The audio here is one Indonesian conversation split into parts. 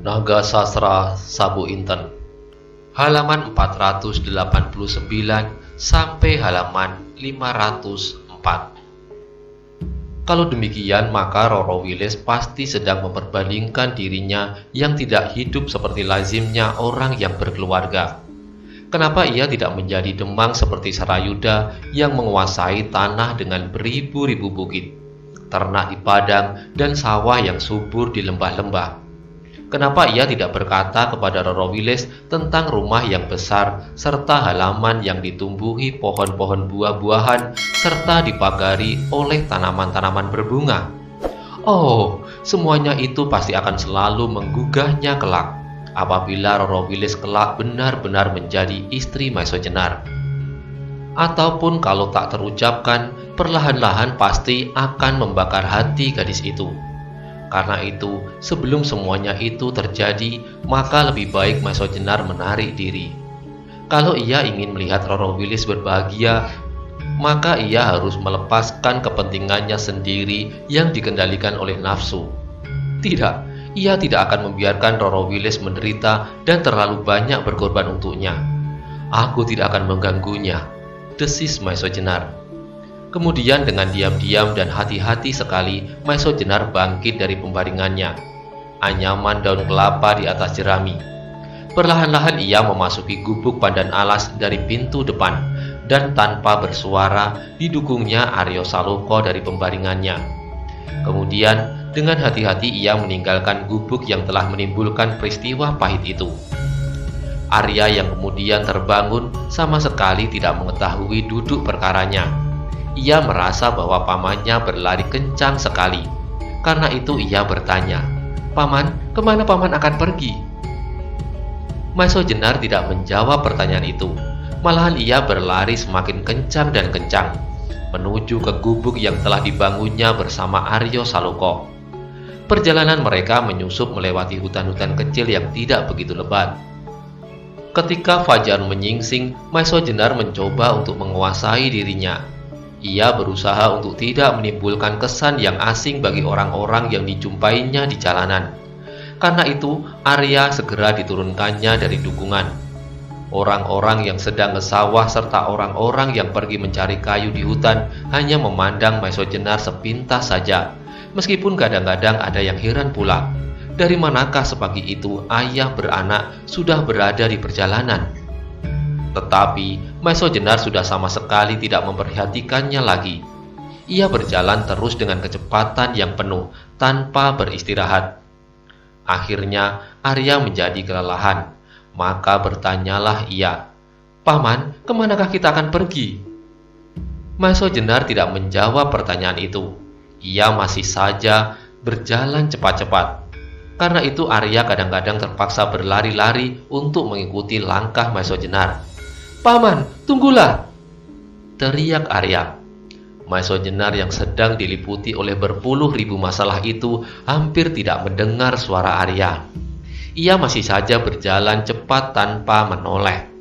Naga Sastra Sabu Inten, halaman 489 sampai halaman 504. Kalau demikian, maka Roro Wilis pasti sedang memperbandingkan dirinya yang tidak hidup seperti lazimnya orang yang berkeluarga. Kenapa ia tidak menjadi Demang seperti Sarayuda yang menguasai tanah dengan beribu-ribu bukit, ternak di padang, dan sawah yang subur di lembah-lembah? Kenapa ia tidak berkata kepada Roro Wilis tentang rumah yang besar serta halaman yang ditumbuhi pohon-pohon buah-buahan serta dipagari oleh tanaman-tanaman berbunga? Oh, semuanya itu pasti akan selalu menggugahnya kelak apabila Roro Wilis kelak benar-benar menjadi istri Maiso Jenar. Ataupun kalau tak terucapkan, perlahan-lahan pasti akan membakar hati gadis itu. Karena itu, sebelum semuanya itu terjadi, maka lebih baik Maiso Jenar menarik diri. Kalau ia ingin melihat Roro Wilis berbahagia, maka ia harus melepaskan kepentingannya sendiri yang dikendalikan oleh nafsu. Tidak, ia tidak akan membiarkan Roro Wilis menderita dan terlalu banyak berkorban untuknya. Aku tidak akan mengganggunya, desis Maiso Jenar. Kemudian dengan diam-diam dan hati-hati sekali, Maiso Jenar bangkit dari pembaringannya. Anyaman daun kelapa di atas jerami. Perlahan-lahan ia memasuki gubuk pandan alas dari pintu depan, dan tanpa bersuara didukungnya Aryo Saloka dari pembaringannya. Kemudian dengan hati-hati ia meninggalkan gubuk yang telah menimbulkan peristiwa pahit itu. Arya yang kemudian terbangun sama sekali tidak mengetahui duduk perkaranya. Ia merasa bahwa pamannya berlari kencang sekali. Karena itu ia bertanya, "Paman, kemana paman akan pergi?" Maiso Jenar tidak menjawab pertanyaan itu. Malahan ia berlari semakin kencang dan kencang, menuju ke gubuk yang telah dibangunnya bersama Aryo Saloka. Perjalanan mereka menyusup melewati hutan-hutan kecil yang tidak begitu lebat. Ketika fajar menyingsing, Maiso Jenar mencoba untuk menguasai dirinya. Ia berusaha untuk tidak menimbulkan kesan yang asing bagi orang-orang yang dijumpainya di jalanan. Karena itu, Arya segera diturunkannya dari dukungan. Orang-orang yang sedang ke sawah serta orang-orang yang pergi mencari kayu di hutan hanya memandang Maiso Jenar sepintas saja. Meskipun kadang-kadang ada yang heran pula, dari manakah sepagi itu ayah beranak sudah berada di perjalanan? Tetapi Maiso Jenar sudah sama sekali tidak memperhatikannya lagi. Ia berjalan terus dengan kecepatan yang penuh tanpa beristirahat. Akhirnya Arya menjadi kelelahan. Maka bertanyalah ia, "Paman, kemanakah kita akan pergi?" Maiso Jenar tidak menjawab pertanyaan itu. Ia masih saja berjalan cepat-cepat. Karena itu Arya kadang-kadang terpaksa berlari-lari untuk mengikuti langkah Maiso Jenar. "Paman, tunggulah!" teriak Arya. Maiso Jenar yang sedang diliputi oleh berpuluh ribu masalah itu hampir tidak mendengar suara Arya. Ia masih saja berjalan cepat tanpa menoleh.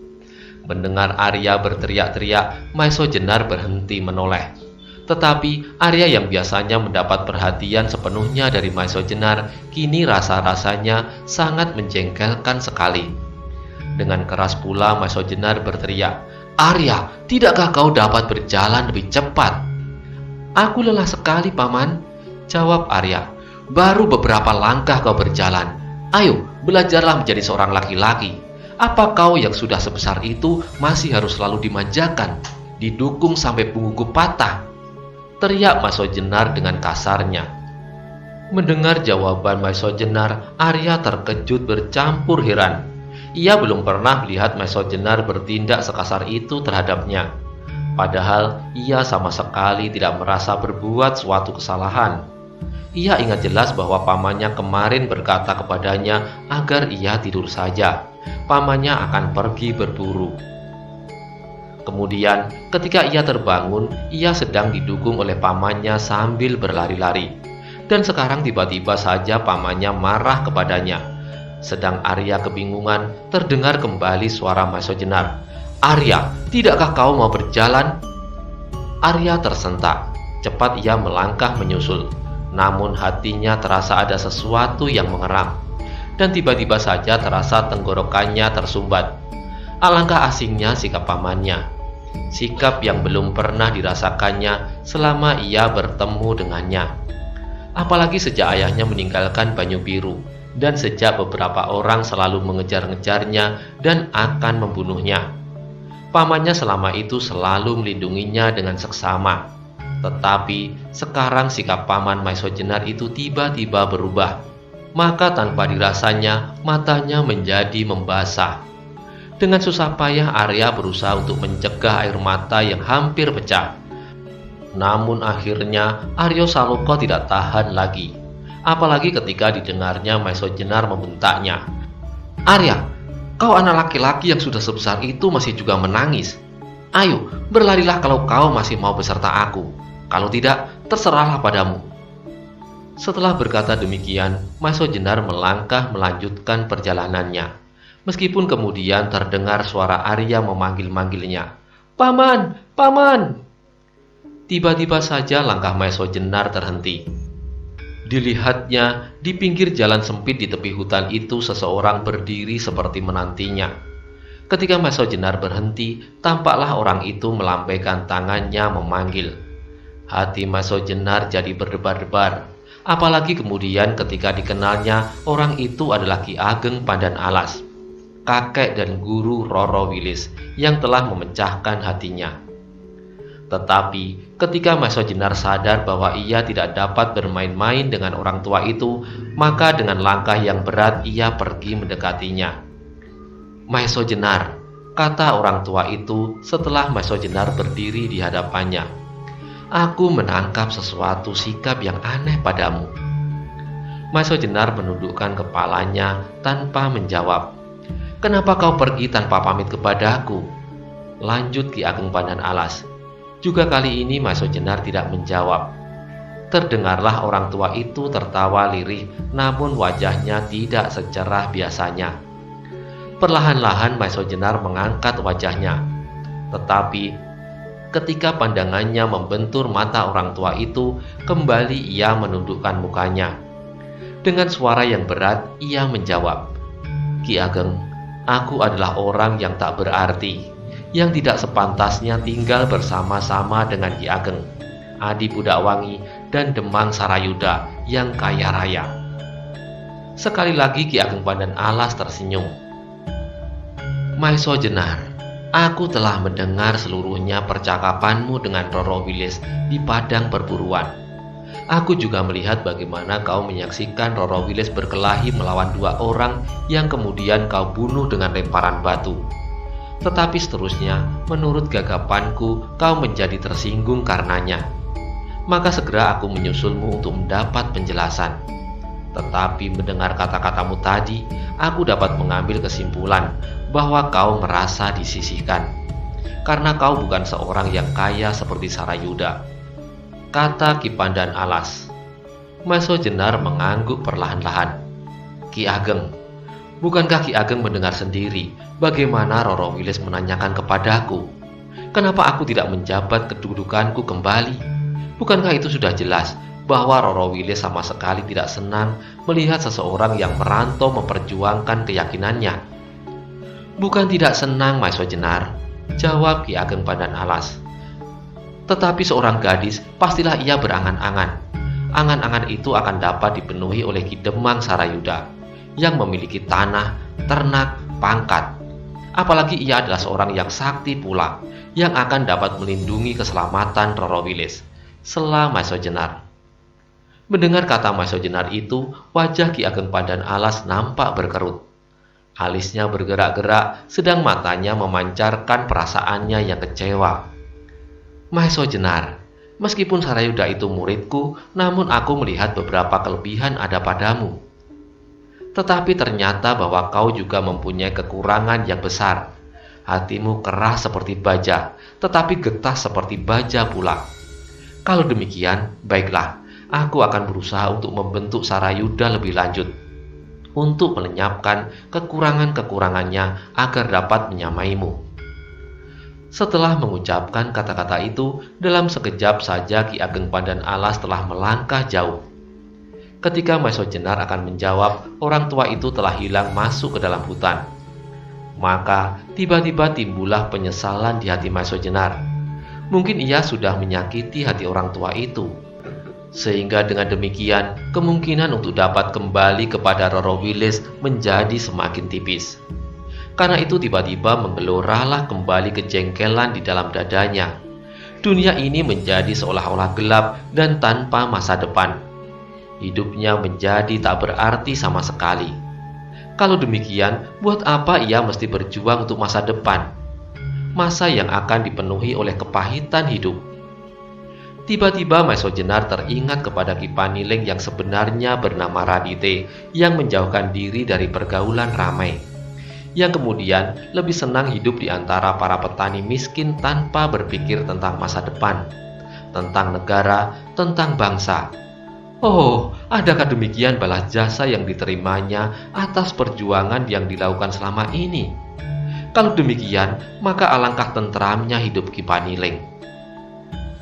Mendengar Arya berteriak-teriak, Maiso Jenar berhenti menoleh. Tetapi Arya yang biasanya mendapat perhatian sepenuhnya dari Maiso Jenar, kini rasa-rasanya sangat menjengkelkan sekali. Dengan keras pula Maiso Jenar berteriak, "Arya, tidakkah kau dapat berjalan lebih cepat?" "Aku lelah sekali, Paman," jawab Arya. "Baru beberapa langkah kau berjalan. Ayo, belajarlah menjadi seorang laki-laki. Apa kau yang sudah sebesar itu masih harus selalu dimanjakan, didukung sampai punggungku patah?" teriak Maiso Jenar dengan kasarnya. Mendengar jawaban Maiso Jenar, Arya terkejut bercampur heran. Ia belum pernah melihat Maiso Jenar bertindak sekasar itu terhadapnya. Padahal ia sama sekali tidak merasa berbuat suatu kesalahan. Ia ingat jelas bahwa pamannya kemarin berkata kepadanya agar ia tidur saja. Pamannya akan pergi berburu. Kemudian ketika ia terbangun, ia sedang didukung oleh pamannya sambil berlari-lari. Dan sekarang tiba-tiba saja pamannya marah kepadanya. Sedang Arya kebingungan, terdengar kembali suara Maiso Jenar. "Arya, tidakkah kau mau berjalan?" Arya tersentak. Cepat ia melangkah menyusul. Namun hatinya terasa ada sesuatu yang mengeram. dan tiba-tiba saja terasa tenggorokannya tersumbat. Alangkah asingnya sikap pamannya, sikap yang belum pernah dirasakannya selama ia bertemu dengannya. Apalagi sejak ayahnya meninggalkan Banyu Biru, dan sejak beberapa orang selalu mengejar-ngejarnya dan akan membunuhnya. Pamannya selama itu selalu melindunginya dengan seksama. Tetapi sekarang sikap paman Maisojenar itu tiba-tiba berubah. Maka tanpa dirasanya matanya menjadi membasah. Dengan susah payah Arya berusaha untuk mencegah air mata yang hampir pecah. Namun akhirnya Aryo Saloka tidak tahan lagi. Apalagi ketika didengarnya Maisojenar membentaknya. "Arya, kau anak laki-laki yang sudah sebesar itu masih juga menangis. Ayo, berlarilah kalau kau masih mau beserta aku. Kalau tidak, terserahlah padamu." Setelah berkata demikian, Maisojenar melangkah melanjutkan perjalanannya. Meskipun kemudian terdengar suara Arya memanggil-manggilnya, "Paman, paman!" Tiba-tiba saja langkah Maisojenar terhenti. Dilihatnya, di pinggir jalan sempit di tepi hutan itu seseorang berdiri seperti menantinya. Ketika Maisojenar berhenti, tampaklah orang itu melambaikan tangannya memanggil. Hati Maisojenar jadi berdebar-debar. Apalagi kemudian ketika dikenalnya orang itu adalah Ki Ageng Pandan Alas, kakek dan guru Roro Wilis yang telah memecahkan hatinya. Tetapi ketika Maisojenar sadar bahwa ia tidak dapat bermain-main dengan orang tua itu, maka dengan langkah yang berat ia pergi mendekatinya. "Maisojenar," kata orang tua itu setelah Maisojenar berdiri di hadapannya, "aku menangkap sesuatu sikap yang aneh padamu." Maisojenar menundukkan kepalanya tanpa menjawab. "Kenapa kau pergi tanpa pamit kepadaku?" lanjut Ki Ageng Pandan Alas. Juga kali ini Maisojenar tidak menjawab. Terdengarlah orang tua itu tertawa lirih, namun wajahnya tidak secerah biasanya. Perlahan-lahan Maisojenar mengangkat wajahnya. Tetapi ketika pandangannya membentur mata orang tua itu, kembali ia menundukkan mukanya. Dengan suara yang berat, ia menjawab, "Ki Ageng, aku adalah orang yang tak berarti, yang tidak sepantasnya tinggal bersama-sama dengan Ki Ageng, Adi Budakwangi, dan Demang Sarayuda yang kaya raya." Sekali lagi Ki Ageng Pandan Alas tersenyum. "Maisojenar, aku telah mendengar seluruhnya percakapanmu dengan Roro Wilis di padang perburuan. Aku juga melihat bagaimana kau menyaksikan Roro Wilis berkelahi melawan 2 orang yang kemudian kau bunuh dengan lemparan batu. Tetapi seterusnya, menurut gagapanku, kau menjadi tersinggung karenanya. Maka segera aku menyusulmu untuk mendapat penjelasan. Tetapi mendengar kata-katamu tadi, aku dapat mengambil kesimpulan bahwa kau merasa disisihkan, karena kau bukan seorang yang kaya seperti Sarayuda," kata Ki Pandan Alas. Maisojenar mengangguk perlahan-lahan. "Ki Ageng, bukankah Ki Ageng mendengar sendiri bagaimana Roro Wilis menanyakan kepadaku, kenapa aku tidak menjabat kedudukanku kembali? Bukankah itu sudah jelas bahwa Roro Wilis sama sekali tidak senang melihat seseorang yang merantau memperjuangkan keyakinannya?" "Bukan tidak senang, Maisojenar," jawab Ki Ageng Pandan Alas. "Tetapi seorang gadis pastilah ia berangan-angan. Angan-angan itu akan dapat dipenuhi oleh Ki Demang Sarayuda yang memiliki tanah, ternak, pangkat. Apalagi ia adalah seorang yang sakti pula, yang akan dapat melindungi keselamatan Roro Wilis," sela Maisojenar. Mendengar kata Maisojenar itu, wajah Ki Ageng Pandan Alas nampak berkerut. Alisnya bergerak-gerak, sedang matanya memancarkan perasaannya yang kecewa. "Maisojenar, meskipun Sarayuda itu muridku, namun aku melihat beberapa kelebihan ada padamu. Tetapi ternyata bahwa kau juga mempunyai kekurangan yang besar. Hatimu keras seperti baja, tetapi getah seperti baja pula. Kalau demikian, baiklah, aku akan berusaha untuk membentuk Sarayuda lebih lanjut, untuk melenyapkan kekurangan-kekurangannya agar dapat menyamaimu." Setelah mengucapkan kata-kata itu, dalam sekejap saja Ki Ageng Pandan Alas telah melangkah jauh. Ketika Maiso Jenar akan menjawab, orang tua itu telah hilang masuk ke dalam hutan. Maka tiba-tiba timbullah penyesalan di hati Maiso Jenar. Mungkin ia sudah menyakiti hati orang tua itu, sehingga dengan demikian kemungkinan untuk dapat kembali kepada Roro Wilis menjadi semakin tipis. Karena itu tiba-tiba menggeloralah kembali kejengkelan di dalam dadanya. Dunia ini menjadi seolah-olah gelap dan tanpa masa depan. Hidupnya menjadi tak berarti sama sekali. Kalau demikian, buat apa ia mesti berjuang untuk masa depan? Masa yang akan dipenuhi oleh kepahitan hidup. Tiba-tiba Maiso Jenar teringat kepada Ki Paniling yang sebenarnya bernama Radite, yang menjauhkan diri dari pergaulan ramai, yang kemudian lebih senang hidup di antara para petani miskin tanpa berpikir tentang masa depan, tentang negara, tentang bangsa. Oh, adakah demikian balas jasa yang diterimanya atas perjuangan yang dilakukan selama ini? Kalau demikian, maka alangkah tentramnya hidup Ki Paniling.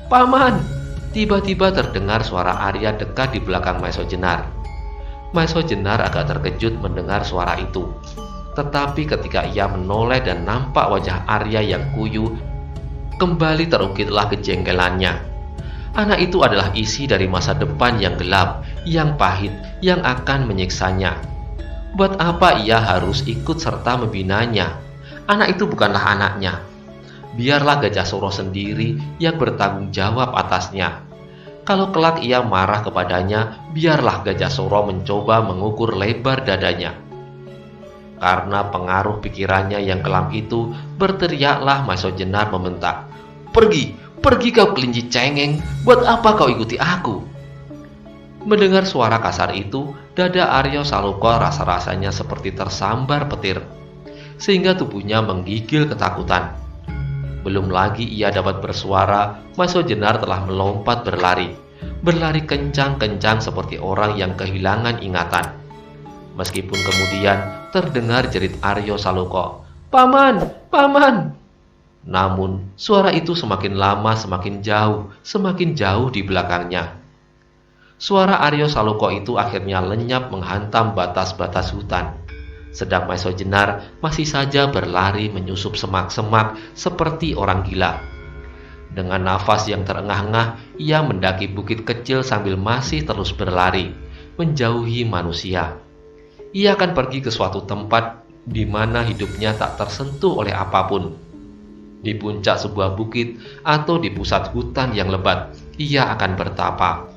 "Paman!" Tiba-tiba terdengar suara Arya dekat di belakang Maiso Jenar. Maiso Jenar agak terkejut mendengar suara itu. Tetapi ketika ia menoleh dan nampak wajah Arya yang kuyu, kembali terungkitlah kejengkelannya. Anak itu adalah isi dari masa depan yang gelap, yang pahit, yang akan menyiksanya. Buat apa ia harus ikut serta membinanya? Anak itu bukanlah anaknya. Biarlah Gajah Soro sendiri yang bertanggung jawab atasnya. Kalau kelak ia marah kepadanya, biarlah Gajah Soro mencoba mengukur lebar dadanya. Karena pengaruh pikirannya yang kelam itu, berteriaklah Maiso Jenar membentak, "Pergi, pergi kau kelinci cengeng, buat apa kau ikuti aku?" Mendengar suara kasar itu, dada Arya Saloka rasa-rasanya seperti tersambar petir, sehingga tubuhnya menggigil ketakutan. Belum lagi ia dapat bersuara, Maiso Jenar telah melompat berlari kencang-kencang seperti orang yang kehilangan ingatan. Meskipun kemudian terdengar jerit Arya Saloka, "Paman, paman!" Namun suara itu semakin lama semakin jauh di belakangnya. Suara Arya Saloka itu akhirnya lenyap menghantam batas-batas hutan. Sedang Maiso Jenar masih saja berlari menyusup semak-semak seperti orang gila. Dengan nafas yang terengah-engah, ia mendaki bukit kecil sambil masih terus berlari, menjauhi manusia. Ia akan pergi ke suatu tempat di mana hidupnya tak tersentuh oleh apapun. Di puncak sebuah bukit atau di pusat hutan yang lebat, ia akan bertapa,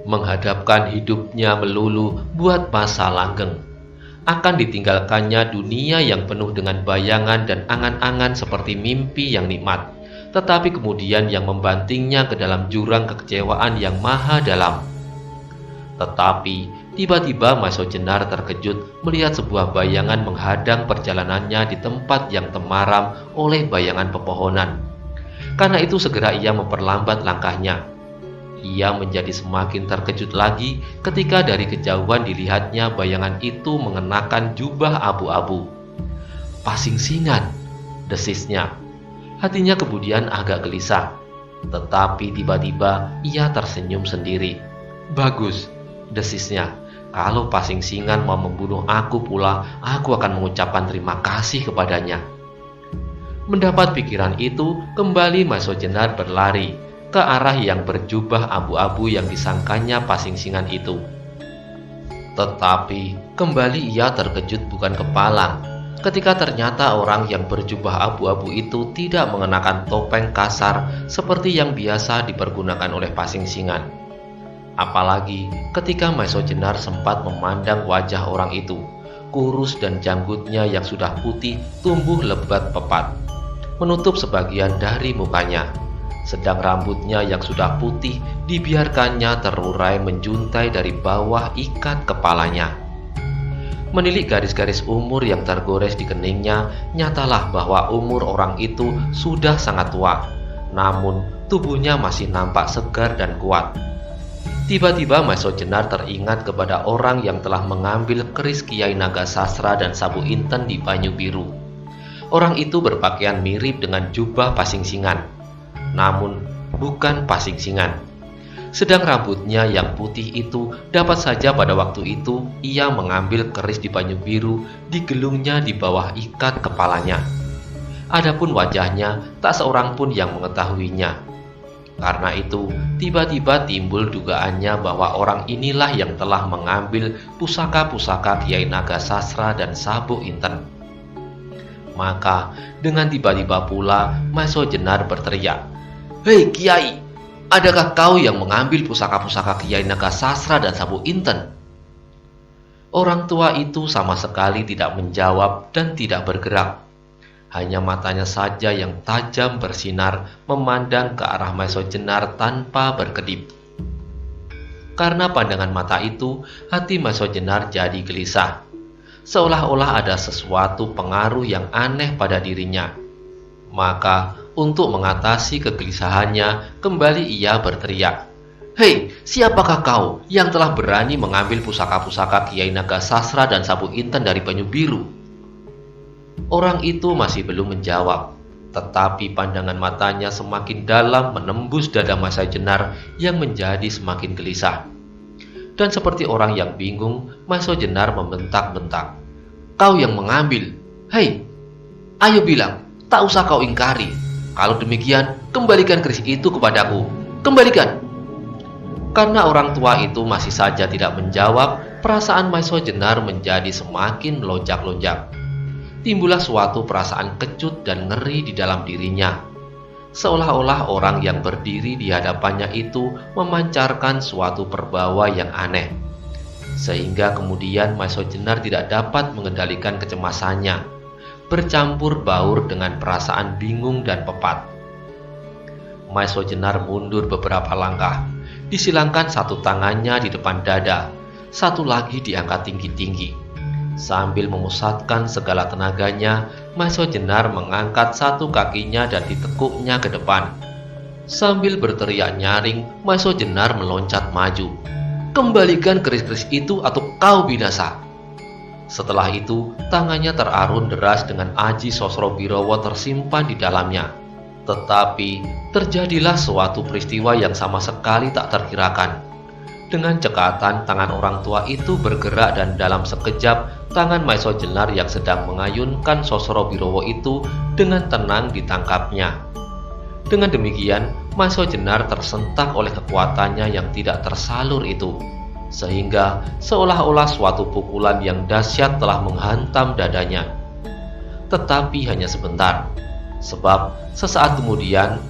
menghadapkan hidupnya melulu buat masa langgeng. Akan ditinggalkannya dunia yang penuh dengan bayangan dan angan-angan seperti mimpi yang nikmat, tetapi kemudian yang membantingnya ke dalam jurang kekecewaan yang maha dalam. Tetapi tiba-tiba Maiso Jenar terkejut melihat sebuah bayangan menghadang perjalanannya di tempat yang temaram oleh bayangan pepohonan. Karena itu segera ia memperlambat langkahnya. Ia menjadi semakin terkejut lagi ketika dari kejauhan dilihatnya bayangan itu mengenakan jubah abu-abu. "Pasingsingan," desisnya. Hatinya kemudian agak gelisah. Tetapi tiba-tiba ia tersenyum sendiri. "Bagus," desisnya. "Kalau Pasingsingan mau membunuh aku pula, aku akan mengucapkan terima kasih kepadanya." Mendapat pikiran itu, kembali Maiso Jenar berlari ke arah yang berjubah abu-abu yang disangkanya Pasingsingan itu. Tetapi kembali ia terkejut bukan kepalang ketika ternyata orang yang berjubah abu-abu itu tidak mengenakan topeng kasar seperti yang biasa dipergunakan oleh Pasingsingan. Apalagi ketika Maiso Jenar sempat memandang wajah orang itu, kurus dan janggutnya yang sudah putih tumbuh lebat pepat, menutup sebagian dari mukanya. Sedang rambutnya yang sudah putih dibiarkannya terurai menjuntai dari bawah ikat kepalanya. Menilik garis-garis umur yang tergores di keningnya, nyatalah bahwa umur orang itu sudah sangat tua, namun tubuhnya masih nampak segar dan kuat. Tiba-tiba Maiso Jenar teringat kepada orang yang telah mengambil keris Kiai Nagasastra dan Sabu Inten di Banyu Biru. Orang itu berpakaian mirip dengan jubah Pasingsingan, namun bukan Pasingsingan. Sedang rambutnya yang putih itu dapat saja pada waktu itu ia mengambil keris di Banyu Biru digelungnya di bawah ikat kepalanya. Adapun wajahnya tak seorang pun yang mengetahuinya. Karena itu, tiba-tiba timbul dugaannya bahwa orang inilah yang telah mengambil pusaka-pusaka Kiai Nagasasra dan Sabuk Inten. Maka, dengan tiba-tiba pula, Maiso Jenar berteriak, "Hei Kiai, adakah kau yang mengambil pusaka-pusaka Kiai Nagasasra dan Sabuk Inten?" Orang tua itu sama sekali tidak menjawab dan tidak bergerak. Hanya matanya saja yang tajam bersinar memandang ke arah Maiso Jenar tanpa berkedip. Karena pandangan mata itu, hati Maiso Jenar jadi gelisah. Seolah-olah ada sesuatu pengaruh yang aneh pada dirinya. Maka, untuk mengatasi kegelisahannya, kembali ia berteriak, "Hei, siapakah kau yang telah berani mengambil pusaka-pusaka Kiai Nagasasra dan Sabuk Inten dari Banyu Biru?" Orang itu masih belum menjawab, tetapi pandangan matanya semakin dalam menembus dada Maiso Jenar yang menjadi semakin gelisah. Dan seperti orang yang bingung, Maiso Jenar membentak-bentak, "Kau yang mengambil! Hei, ayo bilang, tak usah kau ingkari. Kalau demikian, kembalikan keris itu kepadaku. Kembalikan!" Karena orang tua itu masih saja tidak menjawab, perasaan Maiso Jenar menjadi semakin melonjak-lonjak. Timbullah suatu perasaan kecut dan ngeri di dalam dirinya. Seolah-olah orang yang berdiri di hadapannya itu memancarkan suatu perbawa yang aneh. Sehingga kemudian Maiso Jenar tidak dapat mengendalikan kecemasannya, bercampur baur dengan perasaan bingung dan pepat. Maiso Jenar mundur beberapa langkah, disilangkan satu tangannya di depan dada, satu lagi diangkat tinggi-tinggi. Sambil memusatkan segala tenaganya, Maiso Jenar mengangkat satu kakinya dan ditekuknya ke depan. Sambil berteriak nyaring, Maiso Jenar meloncat maju. "Kembalikan keris-keris itu atau kau binasa!" Setelah itu, tangannya terarun deras dengan aji Sosrobirowo tersimpan di dalamnya. Tetapi, terjadilah suatu peristiwa yang sama sekali tak terkirakan. Dengan cekatan, tangan orang tua itu bergerak dan dalam sekejap, tangan Maiso Jenar yang sedang mengayunkan Sosrobirowo itu dengan tenang ditangkapnya. Dengan demikian, Maiso Jenar tersentak oleh kekuatannya yang tidak tersalur itu, sehingga seolah-olah suatu pukulan yang dahsyat telah menghantam dadanya. Tetapi hanya sebentar, sebab sesaat kemudian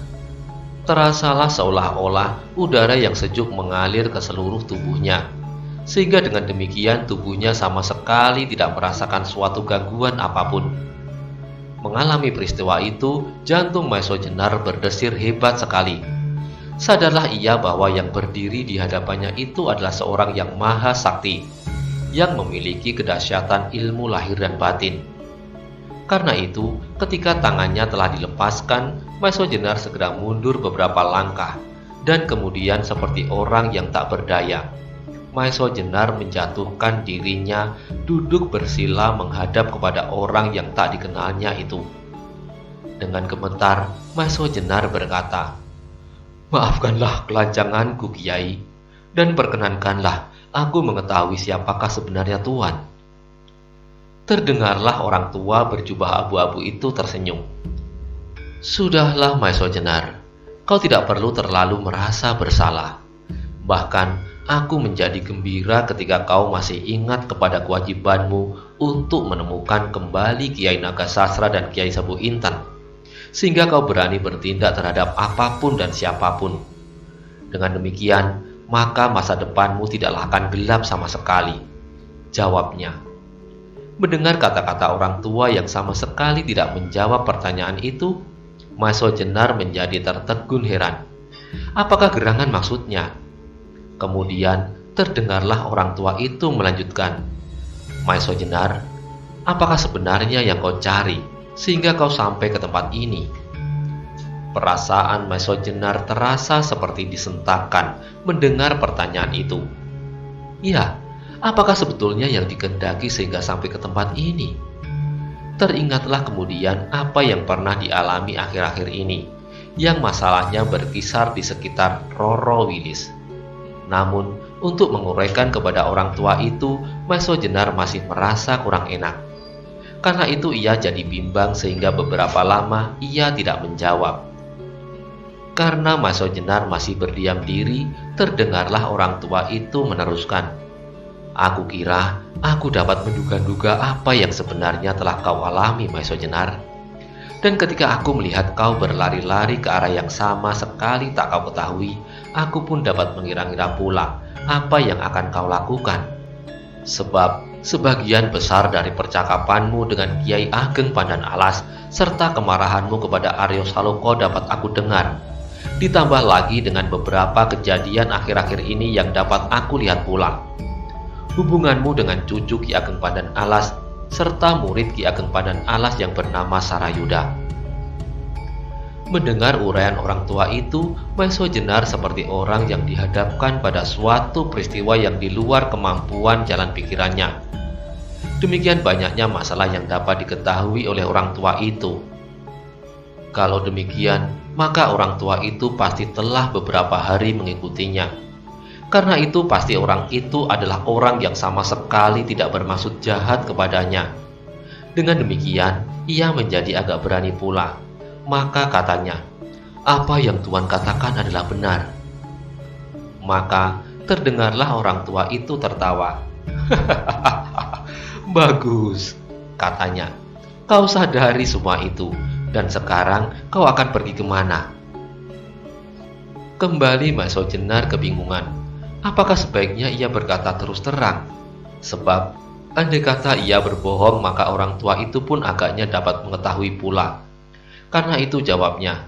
terasalah seolah-olah udara yang sejuk mengalir ke seluruh tubuhnya, sehingga dengan demikian tubuhnya sama sekali tidak merasakan suatu gangguan apapun. Mengalami peristiwa itu, jantung Maiso Jenar berdesir hebat sekali. Sadarlah ia bahwa yang berdiri di hadapannya itu adalah seorang yang maha sakti, yang memiliki kedahsyatan ilmu lahir dan batin. Karena itu, ketika tangannya telah dilepaskan, Maiso Jenar segera mundur beberapa langkah, dan kemudian seperti orang yang tak berdaya, Maiso Jenar menjatuhkan dirinya duduk bersila menghadap kepada orang yang tak dikenalnya itu. Dengan gemetar, Maiso Jenar berkata, "Maafkanlah kelancanganku, Kiai, dan perkenankanlah aku mengetahui siapakah sebenarnya Tuan." Terdengarlah orang tua berjubah abu-abu itu tersenyum. "Sudahlah Maiso Jenar, kau tidak perlu terlalu merasa bersalah. Bahkan aku menjadi gembira ketika kau masih ingat kepada kewajibanmu untuk menemukan kembali Kiai Nagasasra dan Kiai Sabuk Inten, sehingga kau berani bertindak terhadap apapun dan siapapun. Dengan demikian, maka masa depanmu tidaklah akan gelap sama sekali," jawabnya. Mendengar kata-kata orang tua yang sama sekali tidak menjawab pertanyaan itu, Maiso Jenar menjadi tertegun heran. Apakah gerangan maksudnya? Kemudian terdengarlah orang tua itu melanjutkan, "Maiso Jenar, apakah sebenarnya yang kau cari sehingga kau sampai ke tempat ini?" Perasaan Maiso Jenar terasa seperti disentakkan mendengar pertanyaan itu. Ya, apakah sebetulnya yang dikehendaki sehingga sampai ke tempat ini? Teringatlah kemudian apa yang pernah dialami akhir-akhir ini, yang masalahnya berkisar di sekitar Roro Wilis. Namun, untuk menguraikan kepada orang tua itu, Maeso Jenar masih merasa kurang enak. Karena itu ia jadi bimbang sehingga beberapa lama ia tidak menjawab. Karena Maeso Jenar masih berdiam diri, terdengarlah orang tua itu meneruskan. Aku kira aku dapat menduga-duga apa yang sebenarnya telah kau alami, Maeso Jenar. Dan ketika aku melihat kau berlari-lari ke arah yang sama sekali tak kau ketahui, aku pun dapat mengira-ngira pula apa yang akan kau lakukan. Sebab sebagian besar dari percakapanmu dengan Kiai Ageng Pandan Alas serta kemarahanmu kepada Aryo Saloka dapat aku dengar. Ditambah lagi dengan beberapa kejadian akhir-akhir ini yang dapat aku lihat pula. Hubunganmu dengan cucu Ki Ageng Pandan Alas serta murid Ki Ageng Pandan Alas yang bernama Sarayuda. Mendengar uraian orang tua itu, Maeso Jenar seperti orang yang dihadapkan pada suatu peristiwa yang di luar kemampuan jalan pikirannya. Demikian banyaknya masalah yang dapat diketahui oleh orang tua itu. Kalau demikian, maka orang tua itu pasti telah beberapa hari mengikutinya. Karena itu pasti orang itu adalah orang yang sama sekali tidak bermaksud jahat kepadanya. Dengan demikian, ia menjadi agak berani pula. Maka katanya, apa yang Tuan katakan adalah benar. Maka terdengarlah orang tua itu tertawa. Bagus, katanya. Kau sadari semua itu, dan sekarang kau akan pergi kemana? Kembali Maeso Jenar kebingungan. Apakah sebaiknya ia berkata terus terang? Sebab, andai kata ia berbohong, maka orang tua itu pun agaknya dapat mengetahui pula. Karena itu jawabnya,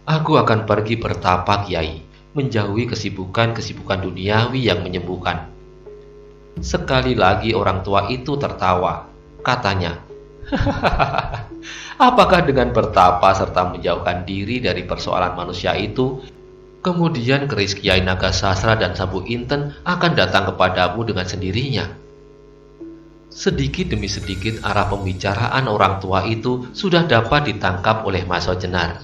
aku akan pergi bertapa, Kiai, menjauhi kesibukan-kesibukan duniawi yang menyembuhkan. Sekali lagi orang tua itu tertawa. Katanya, apakah dengan bertapa serta menjauhkan diri dari persoalan manusia itu, kemudian keris Kiai Nagasasra dan Sabu Inten akan datang kepadamu dengan sendirinya? Sedikit demi sedikit arah pembicaraan orang tua itu sudah dapat ditangkap oleh Maeso Jenar.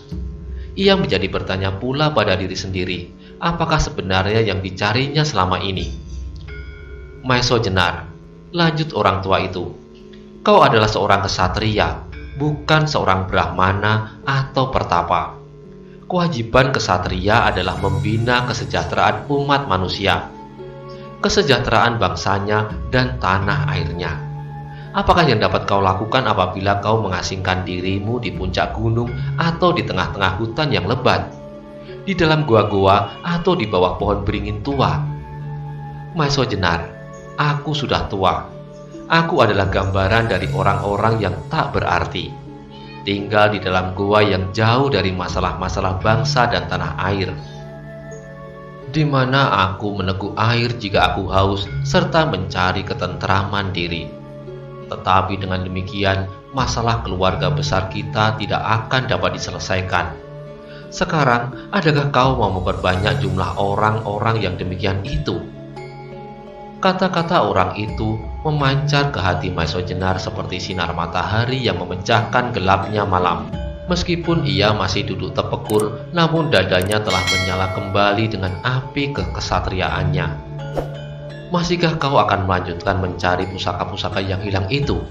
Ia menjadi bertanya pula pada diri sendiri, apakah sebenarnya yang dicarinya selama ini? Maeso Jenar, lanjut orang tua itu, kau adalah seorang kesatria, bukan seorang brahmana atau pertapa. Kewajiban kesatria adalah membina kesejahteraan umat manusia, kesejahteraan bangsanya dan tanah airnya. Apakah yang dapat kau lakukan apabila kau mengasingkan dirimu di puncak gunung atau di tengah-tengah hutan yang lebat, di dalam goa-goa atau di bawah pohon beringin tua? Maeso Jenar, aku sudah tua. Aku adalah gambaran dari orang-orang yang tak berarti, tinggal di dalam goa yang jauh dari masalah-masalah bangsa dan tanah air, di mana aku meneguk air jika aku haus serta mencari ketentraman diri. Tetapi dengan demikian, masalah keluarga besar kita tidak akan dapat diselesaikan. Sekarang, adakah kau mau memperbanyak jumlah orang-orang yang demikian itu? Kata-kata orang itu memancar ke hati Maeso Jenar seperti sinar matahari yang memecahkan gelapnya malam. Meskipun ia masih duduk tepekur, namun dadanya telah menyala kembali dengan api kekesatriaannya. Masihkah kau akan melanjutkan mencari pusaka-pusaka yang hilang itu?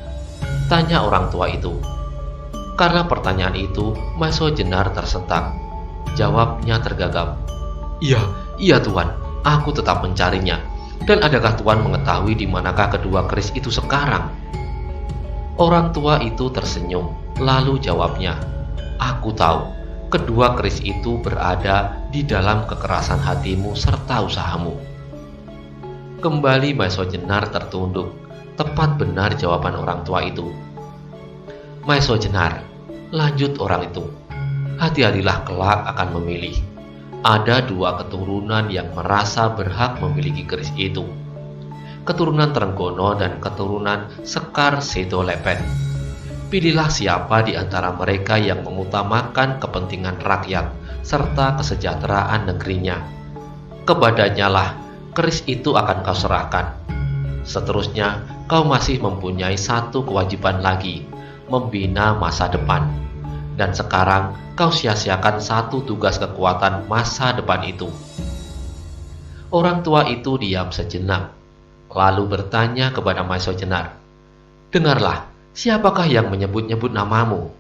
Tanya orang tua itu. Karena pertanyaan itu, Maeso Jenar tersentak. Jawabnya tergagap. Iya Tuan, aku tetap mencarinya. Dan adakah Tuan mengetahui di manakah kedua keris itu sekarang? Orang tua itu tersenyum, lalu jawabnya, aku tahu, kedua keris itu berada di dalam kekerasan hatimu serta usahamu. Kembali Maeso Jenar tertunduk, tepat benar jawaban orang tua itu. Maeso Jenar, lanjut orang itu, hati-hatilah kelak akan memilih. Ada dua keturunan yang merasa berhak memiliki keris itu. Keturunan Trenggono dan keturunan Sekar Sedo Lepet. Pilihlah siapa di antara mereka yang mengutamakan kepentingan rakyat serta kesejahteraan negerinya. Kepadanya lah keris itu akan kau serahkan. Seterusnya, kau masih mempunyai satu kewajiban lagi, membina masa depan. Dan sekarang kau sia-siakan satu tugas kekuatan masa depan itu. Orang tua itu diam sejenak, lalu bertanya kepada Maesho Jenar, "Dengarlah, siapakah yang menyebut-nyebut namamu?"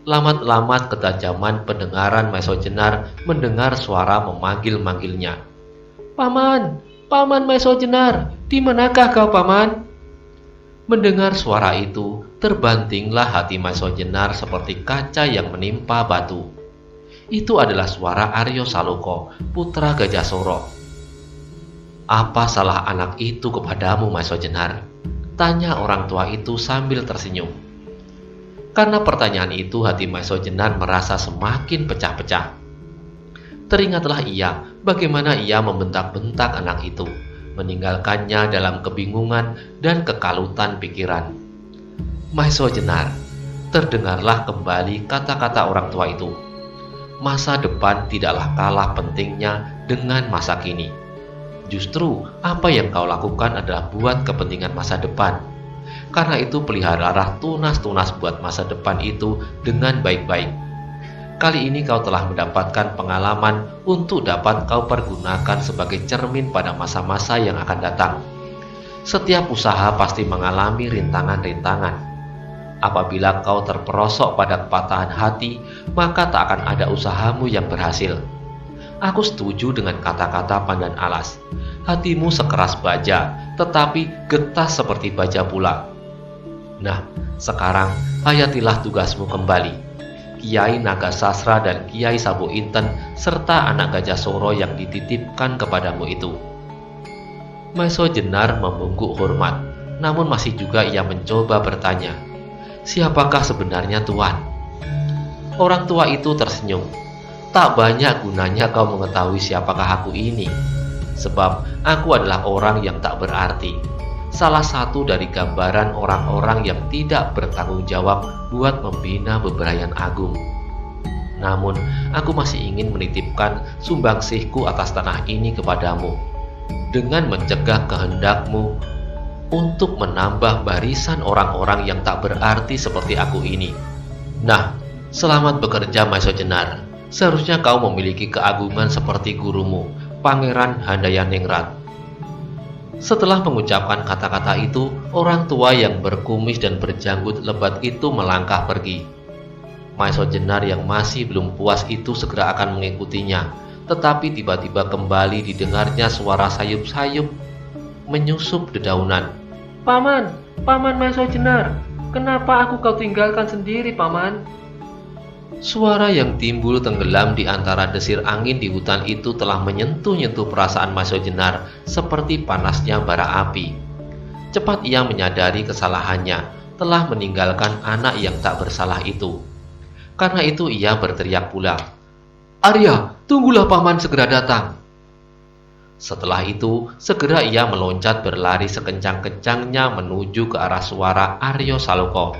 Lamat-lamat ketajaman pendengaran Maesho Jenar mendengar suara memanggil-manggilnya. "Paman, Paman Maesho Jenar, di manakah kau, Paman?" Mendengar suara itu, terbantinglah hati Maesho Jenar seperti kaca yang menimpa batu. Itu adalah suara Aryo Saloko, putra Gajah Soro. "Apa salah anak itu kepadamu, Maesho Jenar?" tanya orang tua itu sambil tersenyum. Karena pertanyaan itu, hati Maesho Jenar merasa semakin pecah-pecah. Teringatlah ia bagaimana ia membentak-bentak anak itu, meninggalkannya dalam kebingungan dan kekalutan pikiran. "Maesho Jenar," terdengarlah kembali kata-kata orang tua itu. "Masa depan tidaklah kalah pentingnya dengan masa kini. Justru apa yang kau lakukan adalah buat kepentingan masa depan. Karena itu peliharalah tunas-tunas buat masa depan itu dengan baik-baik. Kali ini kau telah mendapatkan pengalaman untuk dapat kau pergunakan sebagai cermin pada masa-masa yang akan datang. Setiap usaha pasti mengalami rintangan-rintangan. Apabila kau terperosok pada kepatahan hati, maka tak akan ada usahamu yang berhasil. Aku setuju dengan kata-kata Pandan Alas. Hatimu sekeras baja, tetapi getas seperti baja pula. Nah, sekarang hayatilah tugasmu kembali. Kiai Naga Sasra dan Kiai Sabu Inten serta anak Gajah Soro yang dititipkan kepadamu itu." Maesho Jenar membungkuk hormat, namun masih juga ia mencoba bertanya, "Siapakah sebenarnya Tuan?" Orang tua itu tersenyum. "Tak banyak gunanya kau mengetahui siapakah aku ini, sebab aku adalah orang yang tak berarti. Salah satu dari gambaran orang-orang yang tidak bertanggung jawab buat membina bebrayan agung. Namun, aku masih ingin menitipkan sumbangsihku atas tanah ini kepadamu, dengan mencegah kehendakmu untuk menambah barisan orang-orang yang tak berarti seperti aku ini. Nah, selamat bekerja Maesho Jenar. Seharusnya kau memiliki keagungan seperti gurumu, Pangeran Handayaningrat." Setelah mengucapkan kata-kata itu, orang tua yang berkumis dan berjanggut lebat itu melangkah pergi. Maesho Jenar yang masih belum puas itu segera akan mengikutinya, tetapi tiba-tiba kembali didengarnya suara sayup-sayup menyusup dedaunan. "Paman, Paman Maesho Jenar, kenapa aku kau tinggalkan sendiri, Paman?" Suara yang timbul tenggelam di antara desir angin di hutan itu telah menyentuh-nyentuh perasaan Maesho Jenar seperti panasnya bara api. Cepat ia menyadari kesalahannya, telah meninggalkan anak yang tak bersalah itu. Karena itu ia berteriak pula, "Arya, tunggulah Paman segera datang." Setelah itu, segera ia meloncat berlari sekencang-kencangnya menuju ke arah suara Aryo Saloko,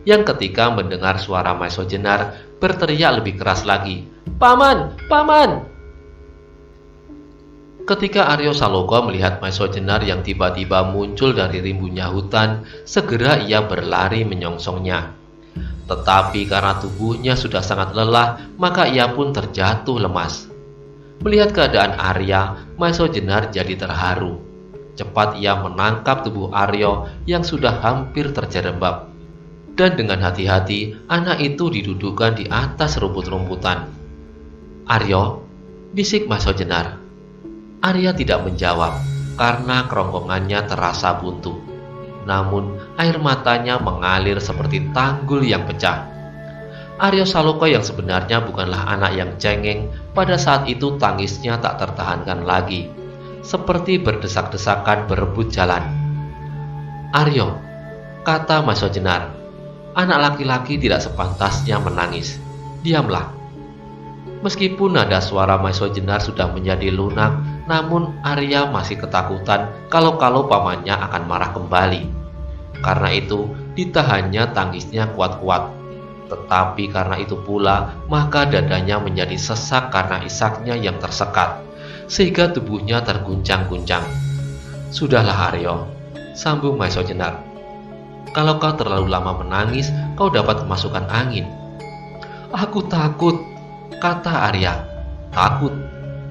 yang ketika mendengar suara Maesho Jenar berteriak lebih keras lagi, "Paman, Paman!" Ketika Aryo Saloko melihat Maesho Jenar yang tiba-tiba muncul dari rimbunnya hutan, segera ia berlari menyongsongnya. Tetapi karena tubuhnya sudah sangat lelah, maka ia pun terjatuh lemas. Melihat keadaan Arya, Maesho Jenar jadi terharu. Cepat ia menangkap tubuh Aryo yang sudah hampir terjerembab. Dan dengan hati-hati, anak itu didudukkan di atas rumput-rumputan. "Aryo," bisik Maesho Jenar. Arya tidak menjawab, karena kerongkongannya terasa buntu. Namun, air matanya mengalir seperti tanggul yang pecah. Aryo Saloko yang sebenarnya bukanlah anak yang cengeng, pada saat itu tangisnya tak tertahankan lagi, seperti berdesak-desakan berebut jalan. "Aryo," kata Maesho Jenar, "anak laki-laki tidak sepantasnya menangis. Diamlah." Meskipun nada suara Maesho Jenar sudah menjadi lunak, namun Arya masih ketakutan kalau-kalau pamannya akan marah kembali. Karena itu, ditahannya tangisnya kuat-kuat. Tetapi karena itu pula, maka dadanya menjadi sesak karena isaknya yang tersekat, sehingga tubuhnya terguncang-guncang. "Sudahlah Aryo," sambung Maesho Jenar. "Kalau kau terlalu lama menangis, kau dapat kemasukan angin." "Aku takut," kata Arya. "Takut?"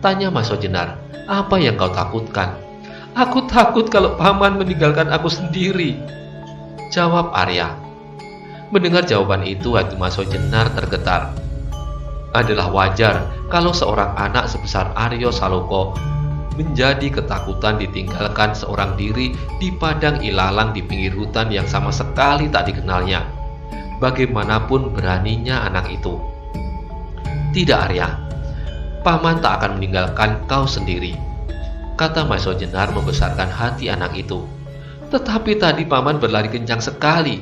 tanya Maesho Jenar. Apa yang kau takutkan?" "Aku takut kalau paman meninggalkan aku sendiri," jawab Arya. Mendengar jawaban itu, hati Maso Jenar tergetar. Adalah wajar kalau seorang anak sebesar Aryo Saloko menjadi ketakutan ditinggalkan seorang diri di padang ilalang di pinggir hutan yang sama sekali tak dikenalnya. Bagaimanapun beraninya anak itu. "Tidak, Arya, paman tak akan meninggalkan kau sendiri," kata Maso Jenar membesarkan hati anak itu. "Tetapi tadi paman berlari kencang sekali,"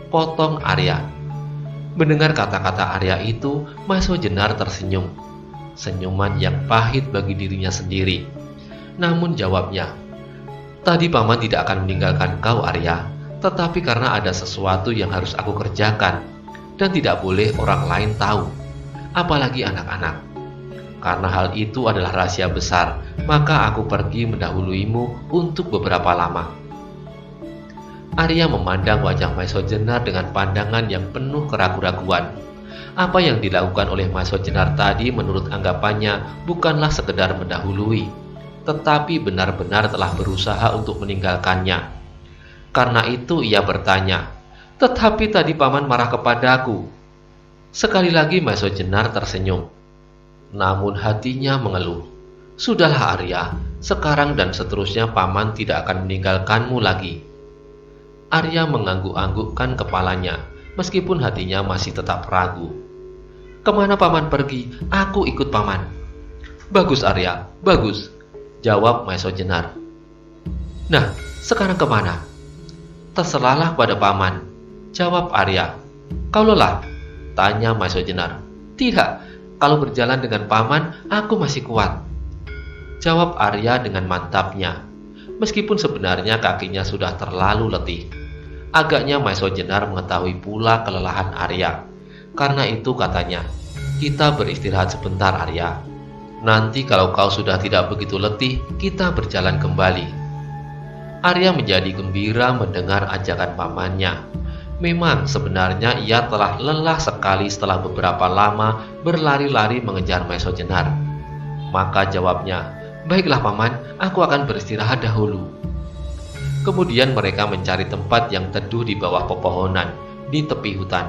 potong Arya. Mendengar kata-kata Arya itu, Maso Jenar tersenyum. Senyuman yang pahit bagi dirinya sendiri. Namun jawabnya, "Tadi paman tidak akan meninggalkan kau, Arya, tetapi karena ada sesuatu yang harus aku kerjakan dan tidak boleh orang lain tahu, apalagi anak-anak. Karena hal itu adalah rahasia besar, maka aku pergi mendahuluimu untuk beberapa lama." Arya memandang wajah Maso Jenar dengan pandangan yang penuh keraguan-raguan. Apa yang dilakukan oleh Maso Jenar tadi menurut anggapannya bukanlah sekedar mendahului, tetapi benar-benar telah berusaha untuk meninggalkannya. Karena itu ia bertanya, "Tetapi tadi paman marah kepadaku." Sekali lagi Maso Jenar tersenyum. Namun hatinya mengeluh. "Sudahlah Arya, sekarang dan seterusnya paman tidak akan meninggalkanmu lagi." Arya mengangguk-anggukkan kepalanya, meskipun hatinya masih tetap ragu. "Kemana paman pergi? Aku ikut paman." "Bagus Arya, bagus," jawab Maso Jenar. "Nah, sekarang kemana?" "Terserahlah pada paman," jawab Arya. "Kau lelah?" tanya Maso Jenar. "Tidak, kalau berjalan dengan paman, aku masih kuat," jawab Arya dengan mantapnya. Meskipun sebenarnya kakinya sudah terlalu letih. Agaknya Maso Jenar mengetahui pula kelelahan Arya. Karena itu katanya, "Kita beristirahat sebentar Arya. Nanti kalau kau sudah tidak begitu letih, kita berjalan kembali." Arya menjadi gembira mendengar ajakan pamannya. Memang sebenarnya ia telah lelah sekali setelah beberapa lama berlari-lari mengejar Maso Jenar. Maka jawabnya, "Baiklah paman, aku akan beristirahat dahulu." Kemudian mereka mencari tempat yang teduh di bawah pepohonan, di tepi hutan.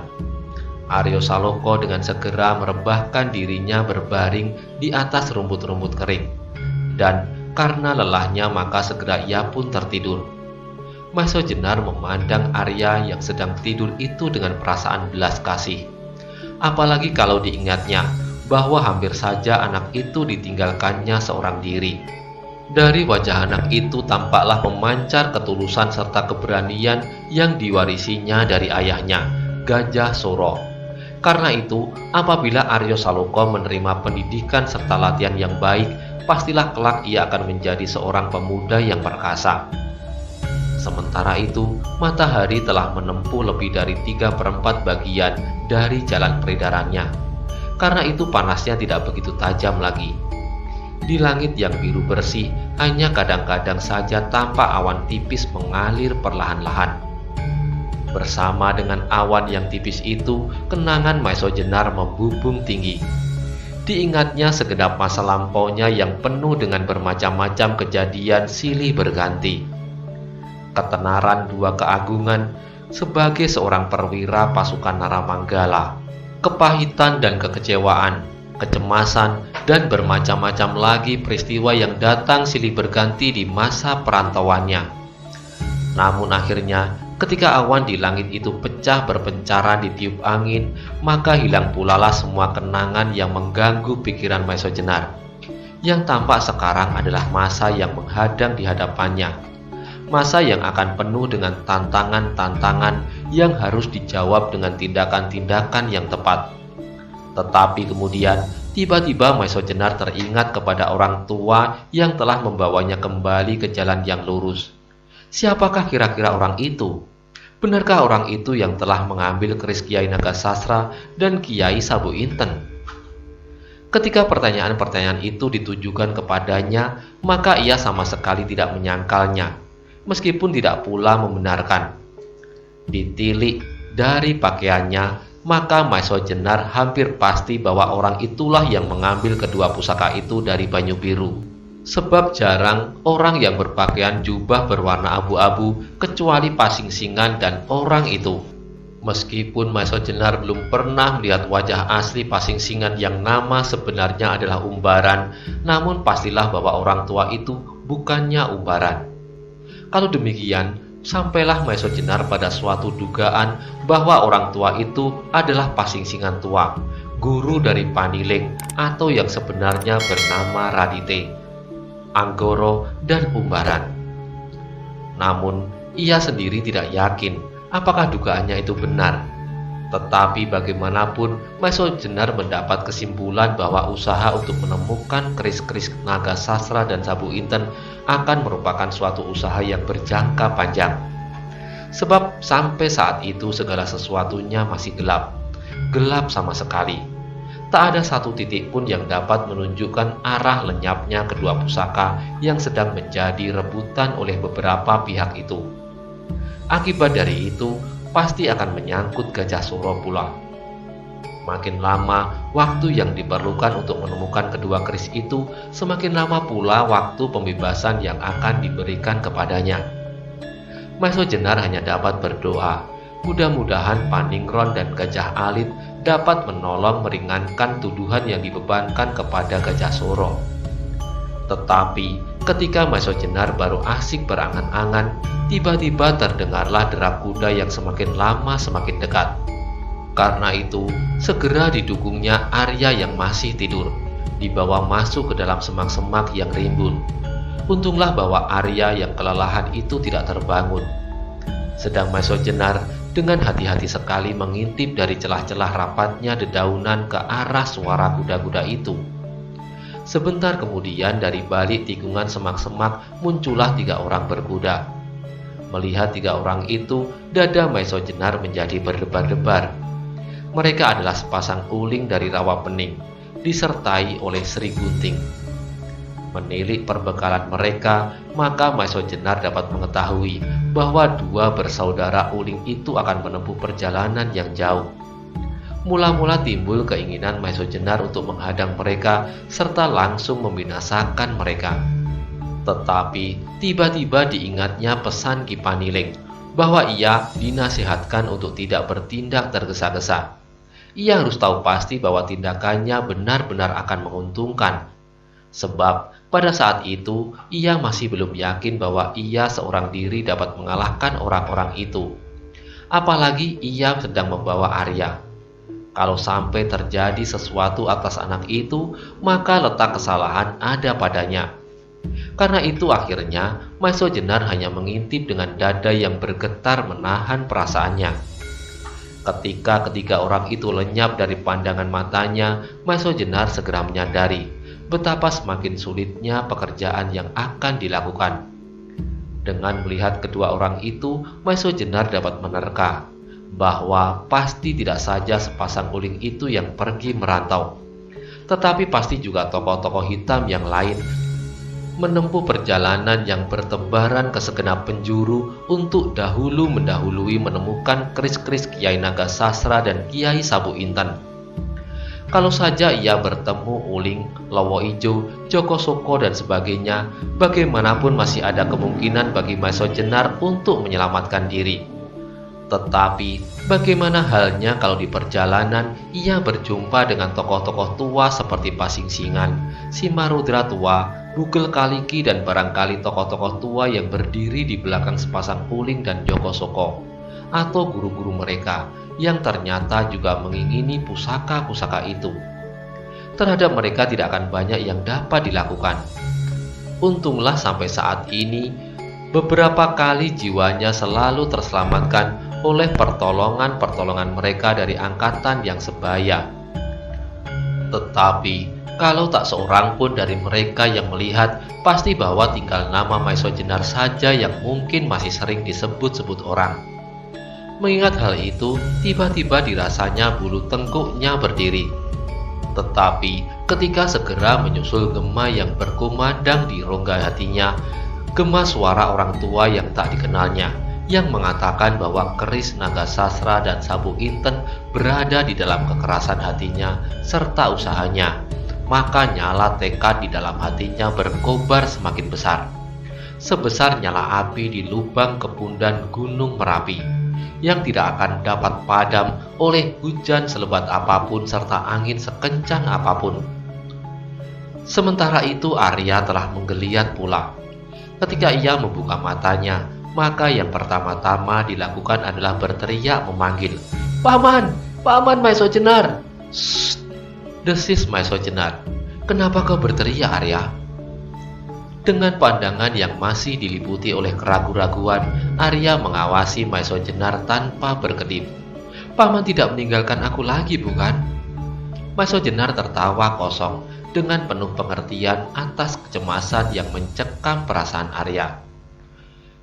Aryo Saloko dengan segera merebahkan dirinya berbaring di atas rumput-rumput kering. Dan karena lelahnya maka segera ia pun tertidur. Maso Jenar memandang Arya yang sedang tidur itu dengan perasaan belas kasih. Apalagi kalau diingatnya bahwa hampir saja anak itu ditinggalkannya seorang diri. Dari wajah anak itu tampaklah memancar ketulusan serta keberanian yang diwarisinya dari ayahnya, Gajah Soro. Karena itu, apabila Aryo Saloko menerima pendidikan serta latihan yang baik, pastilah kelak ia akan menjadi seorang pemuda yang perkasa. Sementara itu, matahari telah menempuh lebih dari 3/4 bagian dari jalan peredarannya. Karena itu panasnya tidak begitu tajam lagi. Di langit yang biru bersih, hanya kadang-kadang saja tampak awan tipis mengalir perlahan-lahan. Bersama dengan awan yang tipis itu, kenangan Maso Jenar membubung tinggi. Diingatnya segenap masa lampaunya yang penuh dengan bermacam-macam kejadian silih berganti. Ketenaran dua keagungan sebagai seorang perwira pasukan Naramanggala, kepahitan dan kekecewaan, kecemasan, dan bermacam-macam lagi peristiwa yang datang silih berganti di masa perantauannya. Namun akhirnya, ketika awan di langit itu pecah berpencaran ditiup angin, maka hilang pulalah semua kenangan yang mengganggu pikiran Maso Jenar. Yang tampak sekarang adalah masa yang menghadang di hadapannya. Masa yang akan penuh dengan tantangan-tantangan yang harus dijawab dengan tindakan-tindakan yang tepat. Tetapi kemudian, tiba-tiba Maso Jenar teringat kepada orang tua yang telah membawanya kembali ke jalan yang lurus. Siapakah kira-kira orang itu? Benarkah orang itu yang telah mengambil keris Kiai Nagasasra dan Kiai Sabu Inten? Ketika pertanyaan-pertanyaan itu ditujukan kepadanya, maka ia sama sekali tidak menyangkalnya, meskipun tidak pula membenarkan. Ditilik dari pakaiannya, maka Maso Jenar hampir pasti bahwa orang itulah yang mengambil kedua pusaka itu dari Banyu Biru. Sebab jarang orang yang berpakaian jubah berwarna abu-abu kecuali Pasingsingan dan orang itu. Meskipun Maiso Jenar belum pernah melihat wajah asli Pasingsingan yang nama sebenarnya adalah Umbaran, namun pastilah bahwa orang tua itu bukannya Umbaran. Kalau demikian, sampailah Maiso Jenar pada suatu dugaan bahwa orang tua itu adalah Pasingsingan tua, guru dari Paniling atau yang sebenarnya bernama Radite, Anggoro, dan Umbaran. Namun, ia sendiri tidak yakin apakah dugaannya itu benar. Tetapi bagaimanapun, Maiso Jenar mendapat kesimpulan bahwa usaha untuk menemukan keris-keris naga sastra dan Sabu Inten akan merupakan suatu usaha yang berjangka panjang. Sebab sampai saat itu segala sesuatunya masih gelap. Gelap sama sekali. Tak ada satu titik pun yang dapat menunjukkan arah lenyapnya kedua pusaka yang sedang menjadi rebutan oleh beberapa pihak itu. Akibat dari itu, pasti akan menyangkut Gajah Suro pula. Makin lama waktu yang diperlukan untuk menemukan kedua keris itu, semakin lama pula waktu pembebasan yang akan diberikan kepadanya. Maiso Jenar hanya dapat berdoa, mudah-mudahan Paningron dan Gajah Alit dapat menolong meringankan tuduhan yang dibebankan kepada Gajah Suro. Tetapi ketika Maiso Jenar baru asik berangan-angan, tiba-tiba terdengarlah derap kuda yang semakin lama semakin dekat. Karena itu, segera didukungnya Arya yang masih tidur, dibawa masuk ke dalam semak-semak yang rimbun. Untunglah bahwa Arya yang kelelahan itu tidak terbangun. Sedang Maiso Jenar dengan hati-hati sekali mengintip dari celah-celah rapatnya dedaunan ke arah suara kuda-kuda itu. Sebentar kemudian dari balik tikungan semak-semak muncullah 3 orang berkuda. Melihat 3 orang itu, dada Maiso Jenar menjadi berdebar-debar. Mereka adalah sepasang uling dari Rawa Pening, disertai oleh Sri Gunting. Menilik perbekalan mereka, maka Maiso Jenar dapat mengetahui bahwa 2 bersaudara uling itu akan menempuh perjalanan yang jauh. Mula-mula timbul keinginan Maiso Jenar untuk menghadang mereka serta langsung membinasakan mereka. Tetapi tiba-tiba diingatnya pesan Ki Paniling bahwa ia dinasihatkan untuk tidak bertindak tergesa-gesa. Ia harus tahu pasti bahwa tindakannya benar-benar akan menguntungkan. Sebab pada saat itu ia masih belum yakin bahwa ia seorang diri dapat mengalahkan orang-orang itu. Apalagi ia sedang membawa Arya. Kalau sampai terjadi sesuatu atas anak itu, maka letak kesalahan ada padanya. Karena itu akhirnya Maiso Jenar hanya mengintip dengan dada yang bergetar menahan perasaannya. Ketika ketiga orang itu lenyap dari pandangan matanya, Maiso Jenar segera menyadari betapa semakin sulitnya pekerjaan yang akan dilakukan. Dengan melihat kedua orang itu, Maiso Jenar dapat menerka bahwa pasti tidak saja sepasang uling itu yang pergi merantau, tetapi pasti juga tokoh-tokoh hitam yang lain menempuh perjalanan yang bertebaran ke segenap penjuru untuk dahulu mendahului menemukan keris-keris Kiai Naga Sastra dan Kiai Sabu Inten. Kalau saja ia bertemu uling, Lowo Ijo, Joko Soko dan sebagainya, bagaimanapun masih ada kemungkinan bagi Maiso Jenar untuk menyelamatkan diri. Tetapi bagaimana halnya kalau di perjalanan ia berjumpa dengan tokoh-tokoh tua seperti Pasingsingan, Simarudra tua, Bugel Kaliki dan barangkali tokoh-tokoh tua yang berdiri di belakang sepasang uling dan Joko Soko, atau guru-guru mereka yang ternyata juga mengingini pusaka-pusaka itu. Terhadap mereka tidak akan banyak yang dapat dilakukan. Untunglah sampai saat ini beberapa kali jiwanya selalu terselamatkan oleh pertolongan-pertolongan mereka dari angkatan yang sebaya. Tetapi kalau tak seorang pun dari mereka yang melihat, pasti bahwa tinggal nama Maiso Jenar saja yang mungkin masih sering disebut-sebut orang. Mengingat hal itu, tiba-tiba dirasanya bulu tengkuknya berdiri. Tetapi ketika segera menyusul gema yang berkumandang di rongga hatinya, gema suara orang tua yang tak dikenalnya, yang mengatakan bahwa keris Naga Sastra dan Sabu Inten berada di dalam kekerasan hatinya serta usahanya, maka nyala tekad di dalam hatinya berkobar semakin besar, sebesar nyala api di lubang kepundan Gunung Merapi yang tidak akan dapat padam oleh hujan selebat apapun serta angin sekencang apapun. Sementara itu Arya telah menggeliat pula. Ketika ia membuka matanya, maka yang pertama-tama dilakukan adalah berteriak memanggil, "Paman! Paman Maesha Jenar!" "Shh!" desis Maesha Jenar. "Kenapa kau berteriak, Arya?" Dengan pandangan yang masih diliputi oleh keraguan-raguan, Arya mengawasi Maesha Jenar tanpa berkedip. "Paman tidak meninggalkan aku lagi, bukan?" Maesha Jenar tertawa kosong dengan penuh pengertian atas kecemasan yang mencekam perasaan Arya.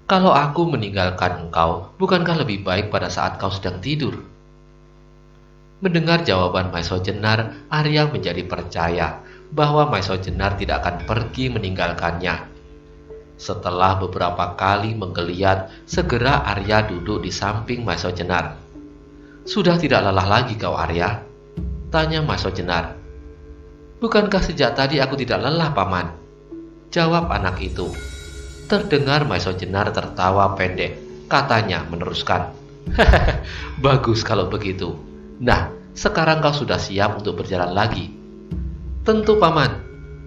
"Kalau aku meninggalkan engkau, bukankah lebih baik pada saat kau sedang tidur?" Mendengar jawaban Maesha Jenar, Arya menjadi percaya bahwa Maesha Jenar tidak akan pergi meninggalkannya. Setelah beberapa kali menggeliat, segera Arya duduk di samping Maesha Jenar. "Sudah tidak lelah lagi kau, Arya?" tanya Maesha Jenar. "Bukankah sejak tadi aku tidak lelah, Paman?" jawab anak itu. Terdengar Maesha Jenar tertawa pendek. Katanya meneruskan, "Bagus kalau begitu. Nah, sekarang kau sudah siap untuk berjalan lagi?" "Tentu, Paman.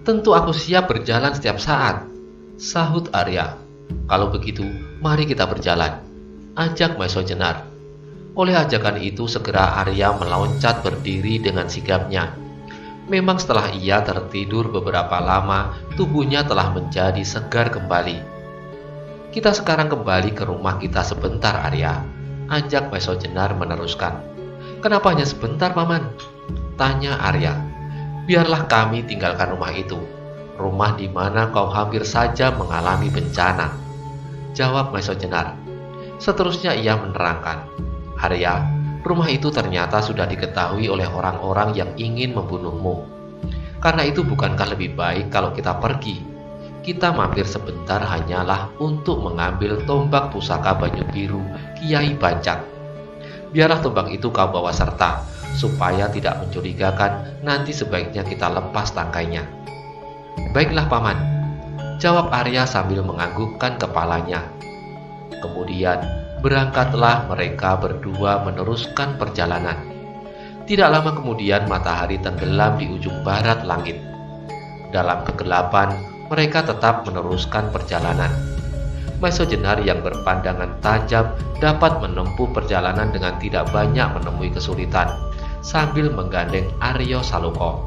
Tentu aku siap berjalan setiap saat," sahut Arya. "Kalau begitu, mari kita berjalan," ajak Maesha Jenar. Oleh ajakan itu segera Arya meloncat berdiri dengan sigapnya. Memang setelah ia tertidur beberapa lama, tubuhnya telah menjadi segar kembali. "Kita sekarang kembali ke rumah kita sebentar, Arya," ajak Maesha Jenar meneruskan. "Kenapa hanya sebentar, Paman?" tanya Arya. "Biarlah kami tinggalkan rumah itu, rumah di mana kau hampir saja mengalami bencana," jawab Maesha Jenar. Seterusnya ia menerangkan, "Arya, rumah itu ternyata sudah diketahui oleh orang-orang yang ingin membunuhmu. Karena itu bukankah lebih baik kalau kita pergi? Kita mampir sebentar hanyalah untuk mengambil tombak pusaka Banyu Biru Kiai Bancak. Biarlah tombak itu kau bawa serta, supaya tidak mencurigakan. Nanti sebaiknya kita lepas tangkainya." "Baiklah, Paman," jawab Arya sambil menganggukkan kepalanya. Kemudian berangkatlah mereka berdua meneruskan perjalanan. Tidak lama kemudian matahari tenggelam di ujung barat langit. Dalam kegelapan mereka tetap meneruskan perjalanan. Maesha Jenar yang berpandangan tajam dapat menempuh perjalanan dengan tidak banyak menemui kesulitan, sambil menggandeng Arya Saloka.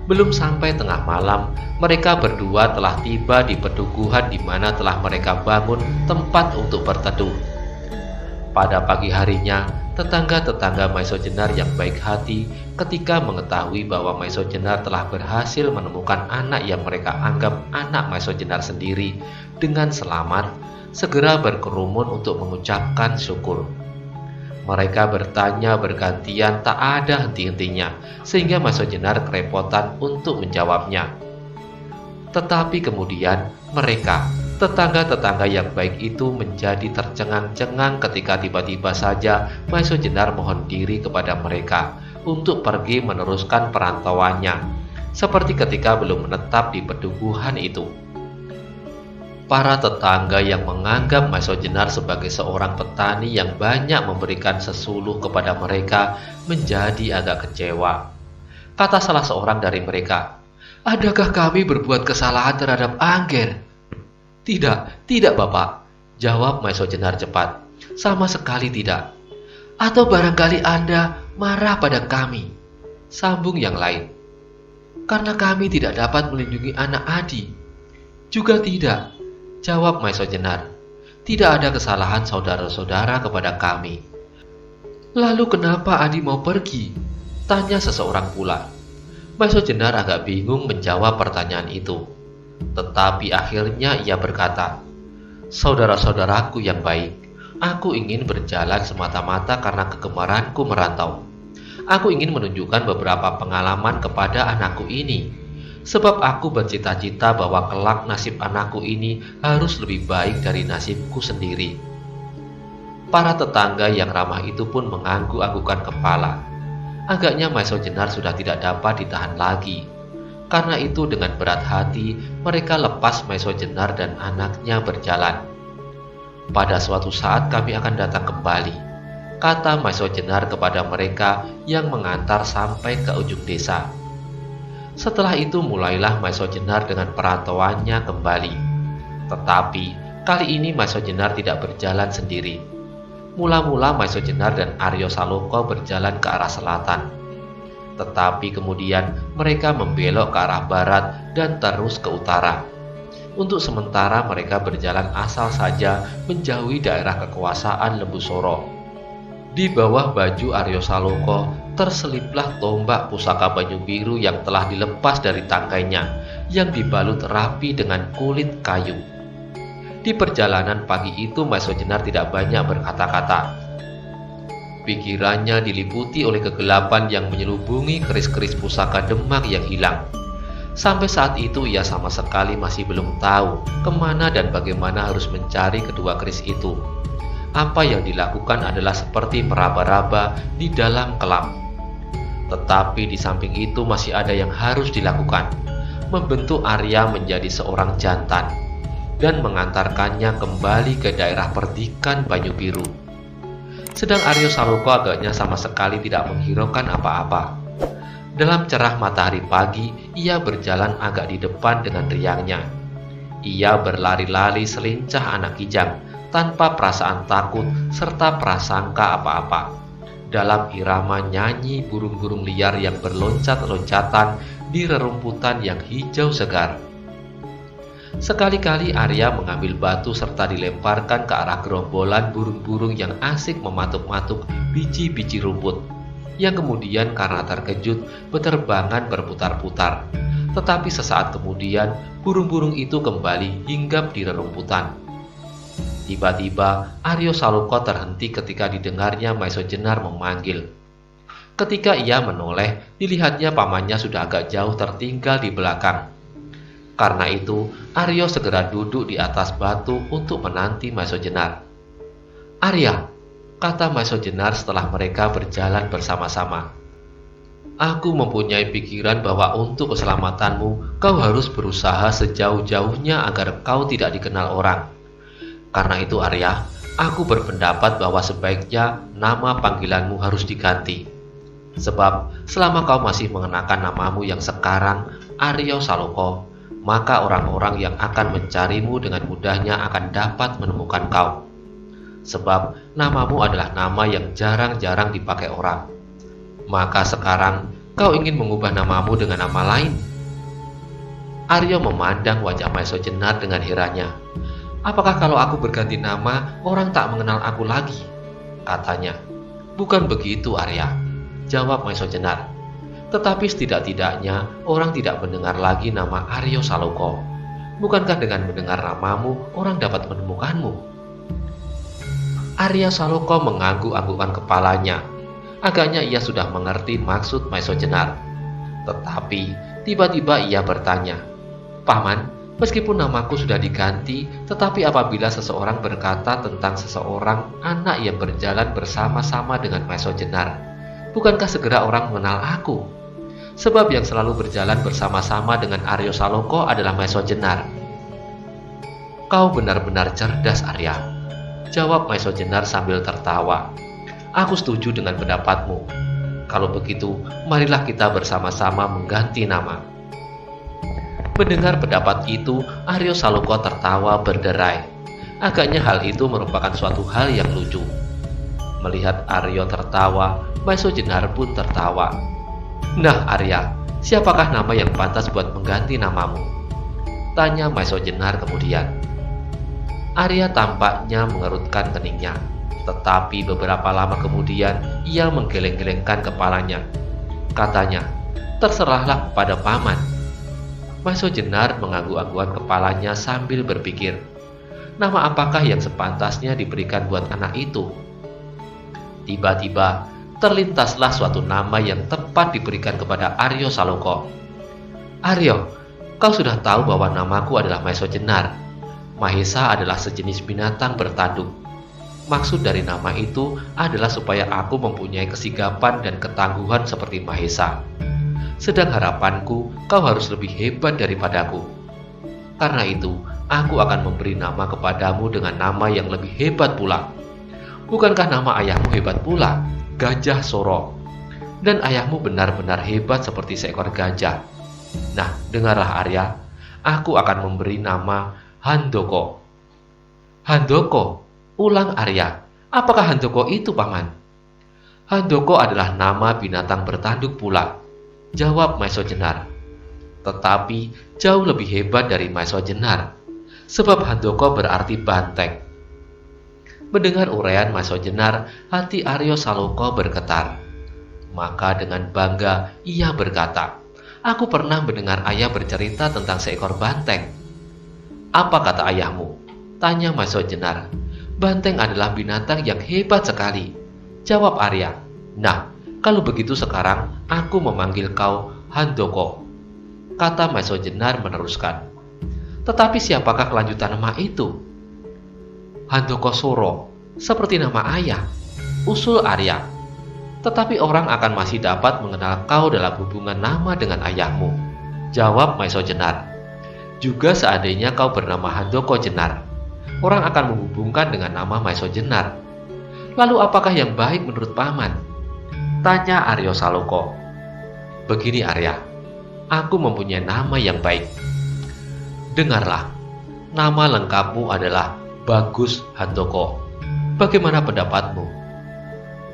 Belum sampai tengah malam, mereka berdua telah tiba di pedukuhan di mana telah mereka bangun tempat untuk berteduh. Pada pagi harinya, tetangga-tetangga Maesha Jenar yang baik hati ketika mengetahui bahwa Maesha Jenar telah berhasil menemukan anak yang mereka anggap anak Maesha Jenar sendiri dengan selamat, segera berkerumun untuk mengucapkan syukur. Mereka bertanya bergantian tak ada henti-hentinya, sehingga Maesha Jenar kerepotan untuk menjawabnya. Tetapi kemudian mereka, tetangga-tetangga yang baik itu menjadi tercengang-cengang ketika tiba-tiba saja Maesha Jenar mohon diri kepada mereka untuk pergi meneruskan perantauannya, seperti ketika belum menetap di pedukuhan itu. Para tetangga yang menganggap Maesha Jenar sebagai seorang petani yang banyak memberikan sesuluh kepada mereka menjadi agak kecewa. Kata salah seorang dari mereka, "Adakah kami berbuat kesalahan terhadap Angger?" Tidak Bapak," jawab Maesha Jenar cepat. "Sama sekali tidak." "Atau barangkali Anda marah pada kami?" sambung yang lain. "Karena kami tidak dapat melindungi anak Adi." "Juga tidak," jawab Maesha Jenar. "Tidak ada kesalahan saudara-saudara kepada kami." "Lalu kenapa Adi mau pergi?" tanya seseorang pula. Maesha Jenar agak bingung menjawab pertanyaan itu. Tetapi akhirnya ia berkata, "Saudara-saudaraku yang baik, aku ingin berjalan semata-mata karena kegemaranku merantau. Aku ingin menunjukkan beberapa pengalaman kepada anakku ini. Sebab aku bercita-cita bahwa kelak nasib anakku ini harus lebih baik dari nasibku sendiri." Para tetangga yang ramah itu pun mengangguk-anggukan kepala. Agaknya Maesho Jenar sudah tidak dapat ditahan lagi. Karena itu dengan berat hati mereka lepas Maesho Jenar dan anaknya berjalan. "Pada suatu saat kami akan datang kembali," kata Maesho Jenar kepada mereka yang mengantar sampai ke ujung desa. Setelah itu mulailah Maesho Jenar dengan perantauannya kembali. Tetapi kali ini Maesho Jenar tidak berjalan sendiri. Mula-mula Maesho Jenar dan Aryo Saloka berjalan ke arah selatan. Tetapi kemudian mereka membelok ke arah barat dan terus ke utara. Untuk sementara mereka berjalan asal saja menjauhi daerah kekuasaan Lembu Soro. Di bawah baju Aryo Saloka terseliplah tombak pusaka Banyu Biru yang telah dilepas dari tangkainya, yang dibalut rapi dengan kulit kayu. Di perjalanan pagi itu Maesho Jenar tidak banyak berkata-kata. Pikirannya diliputi oleh kegelapan yang menyelubungi keris-keris pusaka Demak yang hilang. Sampai saat itu ia sama sekali masih belum tahu kemana dan bagaimana harus mencari kedua keris itu. Apa yang dilakukan adalah seperti meraba-raba di dalam kelam. Tetapi di samping itu masih ada yang harus dilakukan, membentuk Arya menjadi seorang jantan dan mengantarkannya kembali ke daerah perdikan Banyu Biru. Sedang Aryo Saloka agaknya sama sekali tidak menghiraukan apa-apa. Dalam cerah matahari pagi, ia berjalan agak di depan dengan riangnya. Ia berlari-lari selincah anak kijang, tanpa perasaan takut serta prasangka apa-apa. Dalam irama nyanyi burung-burung liar yang berloncat-loncatan di rerumputan yang hijau segar. Sekali-kali Arya mengambil batu serta dilemparkan ke arah gerombolan burung-burung yang asik mematuk-matuk biji-biji rumput, yang kemudian karena terkejut beterbangan berputar-putar. Tetapi sesaat kemudian burung-burung itu kembali hinggap di rerumputan. Tiba-tiba Aryo Saloka terhenti ketika didengarnya Maesho Jenar memanggil. Ketika ia menoleh, dilihatnya pamannya sudah agak jauh tertinggal di belakang. Karena itu, Aryo segera duduk di atas batu untuk menanti Maesho Jenar. "Arya," kata Maesho Jenar setelah mereka berjalan bersama-sama. "Aku mempunyai pikiran bahwa untuk keselamatanmu, kau harus berusaha sejauh-jauhnya agar kau tidak dikenal orang. Karena itu Arya, aku berpendapat bahwa sebaiknya nama panggilanmu harus diganti. Sebab selama kau masih mengenakan namamu yang sekarang, Aryo Saloka, maka orang-orang yang akan mencarimu dengan mudahnya akan dapat menemukan kau. Sebab namamu adalah nama yang jarang-jarang dipakai orang. Maka sekarang kau ingin mengubah namamu dengan nama lain?" Aryo memandang wajah Maesho Jenar dengan herannya. "Apakah kalau aku berganti nama, orang tak mengenal aku lagi?" katanya. "Bukan begitu Arya," jawab Maesho Jenar. "Tetapi setidak-tidaknya orang tidak mendengar lagi nama Aryo Saloka. Bukankah dengan mendengar namamu orang dapat menemukanmu?" Arya Saloka mengangguk-anggukkan kepalanya. Agaknya ia sudah mengerti maksud Maesho Jenar. Tetapi tiba-tiba ia bertanya, "Paman, meskipun namaku sudah diganti, tetapi apabila seseorang berkata tentang seseorang anak yang berjalan bersama-sama dengan Maesho Jenar, bukankah segera orang mengenal aku? Sebab yang selalu berjalan bersama-sama dengan Aryo Saloka adalah Maesho Jenar." "Kau benar-benar cerdas Arya," jawab Maesho Jenar sambil tertawa. "Aku setuju dengan pendapatmu. Kalau begitu, marilah kita bersama-sama mengganti nama." Mendengar pendapat itu, Aryo Saloka tertawa berderai. Agaknya hal itu merupakan suatu hal yang lucu. Melihat Aryo tertawa, Maesho Jenar pun tertawa. "Nah Arya, siapakah nama yang pantas buat mengganti namamu?" tanya Maesho Jenar kemudian. Arya tampaknya mengerutkan keningnya, tetapi beberapa lama kemudian ia menggeleng-gelengkan kepalanya. Katanya, "Terserahlah kepada paman." Maesho Jenar mengangguk-anggukan kepalanya sambil berpikir, nama apakah yang sepantasnya diberikan buat anak itu? Tiba-tiba terlintaslah suatu nama yang tepat diberikan kepada Aryo Saloka. "Aryo, kau sudah tahu bahwa namaku adalah Maesho Jenar. Mahesa adalah sejenis binatang bertanduk. Maksud dari nama itu adalah supaya aku mempunyai kesigapan dan ketangguhan seperti Mahesa. Sedang harapanku, kau harus lebih hebat daripadaku. Karena itu, aku akan memberi nama kepadamu dengan nama yang lebih hebat pula. Bukankah nama ayahmu hebat pula, Gajah Soro? Dan ayahmu benar-benar hebat seperti seekor gajah. Nah, dengarlah Arya, aku akan memberi nama Handoko. Handoko, ulang Arya. Apakah Handoko itu, Paman? Handoko adalah nama binatang bertanduk pula, jawab Maeso Jenar. Tetapi jauh lebih hebat dari Maeso Jenar, sebab Handoko berarti banteng. Mendengar uraian Maeso Jenar, hati Aryo Saloka bergetar. Maka dengan bangga ia berkata, "Aku pernah mendengar ayah bercerita tentang seekor banteng." "Apa kata ayahmu?" tanya Maeso Jenar. "Banteng adalah binatang yang hebat sekali," jawab Arya. "Nah, kalau begitu sekarang aku memanggil kau Handoko," kata Maeso Jenar meneruskan. "Tetapi siapakah kelanjutan nama itu?" "Handoko Soro, seperti nama ayah," usul Arya. "Tetapi orang akan masih dapat mengenal kau dalam hubungan nama dengan ayahmu," jawab Maeso Jenar. "Juga seandainya kau bernama Handoko Jenar, orang akan menghubungkan dengan nama Maeso Jenar. Lalu apakah yang baik menurut Paman?" tanya Aryo Saloko. "Begini Arya, aku mempunyai nama yang baik. Dengarlah, nama lengkapmu adalah Bagus Handoko. Bagaimana pendapatmu?"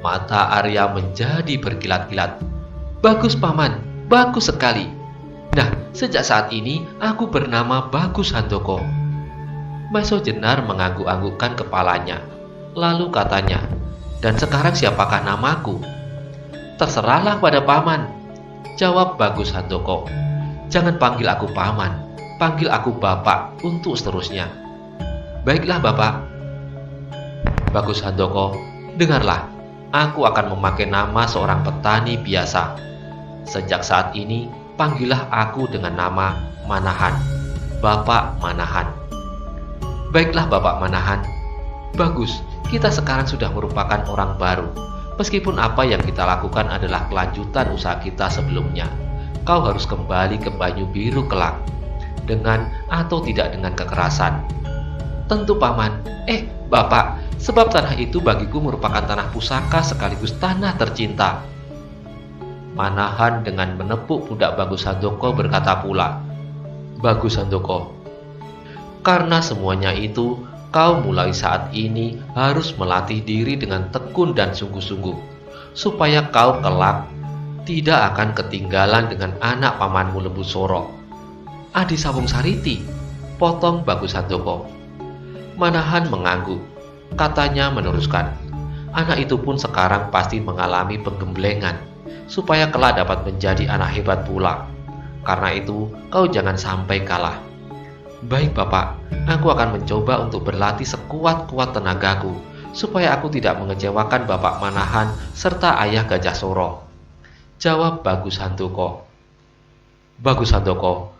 Mata Arya menjadi berkilat-kilat. "Bagus Paman, bagus sekali. Nah, sejak saat ini aku bernama Bagus Handoko." Maeso Jenar mengangguk-anggukkan kepalanya. Lalu katanya, "Dan sekarang siapakah namaku?" "Terserahlah pada Paman," jawab Bagus Handoko. "Jangan panggil aku Paman, panggil aku Bapak untuk seterusnya." "Baiklah Bapak." "Bagus Handoko, dengarlah, aku akan memakai nama seorang petani biasa. Sejak saat ini, panggillah aku dengan nama Manahan, Bapak Manahan." "Baiklah Bapak Manahan. Bagus, kita sekarang sudah merupakan orang baru. Meskipun apa yang kita lakukan adalah kelanjutan usaha kita sebelumnya, kau harus kembali ke Banyu Biru kelak, dengan atau tidak dengan kekerasan." "Tentu Paman. Bapak, sebab tanah itu bagiku merupakan tanah pusaka sekaligus tanah tercinta." Manahan dengan menepuk pundak Bagus Handoko berkata pula, "Bagus Handoko, karena semuanya itu, kau mulai saat ini harus melatih diri dengan tekun dan sungguh-sungguh, supaya kau kelak tidak akan ketinggalan dengan anak pamanmu Lembu Soro." "Adi Sawung Sariti," potong Bagus Handoko. Manahan mengangguk. Katanya meneruskan, "Anak itu pun sekarang pasti mengalami penggemblengan, supaya kelak dapat menjadi anak hebat pula. Karena itu, kau jangan sampai kalah." "Baik Bapak, aku akan mencoba untuk berlatih sekuat-kuat tenagaku, supaya aku tidak mengecewakan Bapak Manahan serta ayah Gajah Soro," jawab Bagus Handoko. "Bagus Handoko,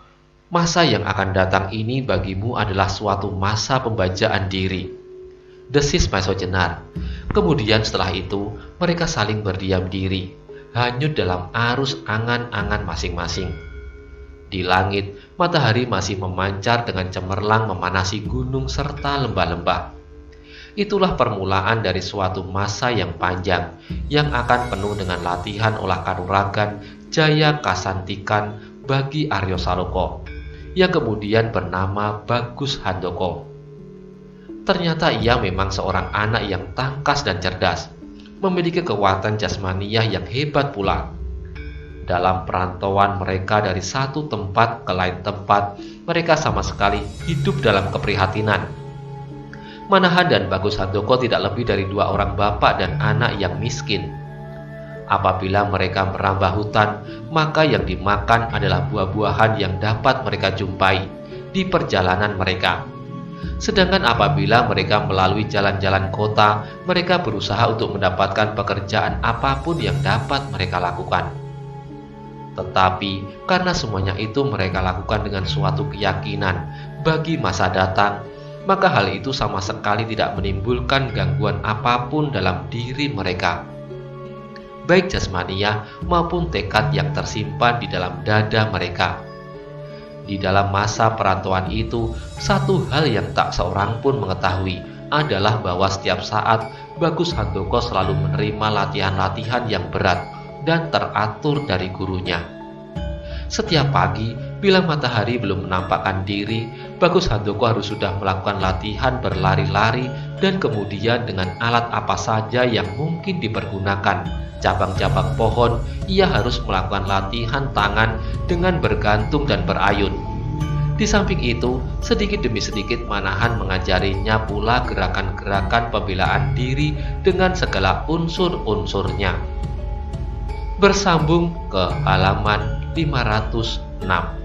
masa yang akan datang ini bagimu adalah suatu masa pembajaan diri," desis Maeso Jenar. Kemudian setelah itu, mereka saling berdiam diri, hanyut dalam arus angan-angan masing-masing. Di langit, matahari masih memancar dengan cemerlang memanasi gunung serta lembah-lembah. Itulah permulaan dari suatu masa yang panjang, yang akan penuh dengan latihan olah kanuragan, jaya kasantikan bagi Aryo Saloko, yang kemudian bernama Bagus Handoko. Ternyata ia memang seorang anak yang tangkas dan cerdas, memiliki kekuatan jasmaniah yang hebat pula. Dalam perantauan mereka dari satu tempat ke lain tempat, mereka sama sekali hidup dalam keprihatinan. Manahan dan Bagus Handoko tidak lebih dari dua orang bapak dan anak yang miskin. Apabila mereka merambah hutan, maka yang dimakan adalah buah-buahan yang dapat mereka jumpai di perjalanan mereka. Sedangkan apabila mereka melalui jalan-jalan kota, mereka berusaha untuk mendapatkan pekerjaan apapun yang dapat mereka lakukan. Tetapi karena semuanya itu mereka lakukan dengan suatu keyakinan bagi masa datang, maka hal itu sama sekali tidak menimbulkan gangguan apapun dalam diri mereka, baik jasmania maupun tekad yang tersimpan di dalam dada mereka. Di dalam masa perantauan itu, satu hal yang tak seorang pun mengetahui adalah bahwa setiap saat Bagus Handoko selalu menerima latihan-latihan yang berat dan teratur dari gurunya. Setiap pagi, bila matahari belum menampakkan diri, Bagus Handoko harus sudah melakukan latihan berlari-lari dan kemudian dengan alat apa saja yang mungkin dipergunakan, cabang-cabang pohon, ia harus melakukan latihan tangan dengan bergantung dan berayun. Di samping itu, sedikit demi sedikit Manahan mengajarinya pula gerakan-gerakan pembelaan diri dengan segala unsur-unsurnya. Bersambung ke halaman 506.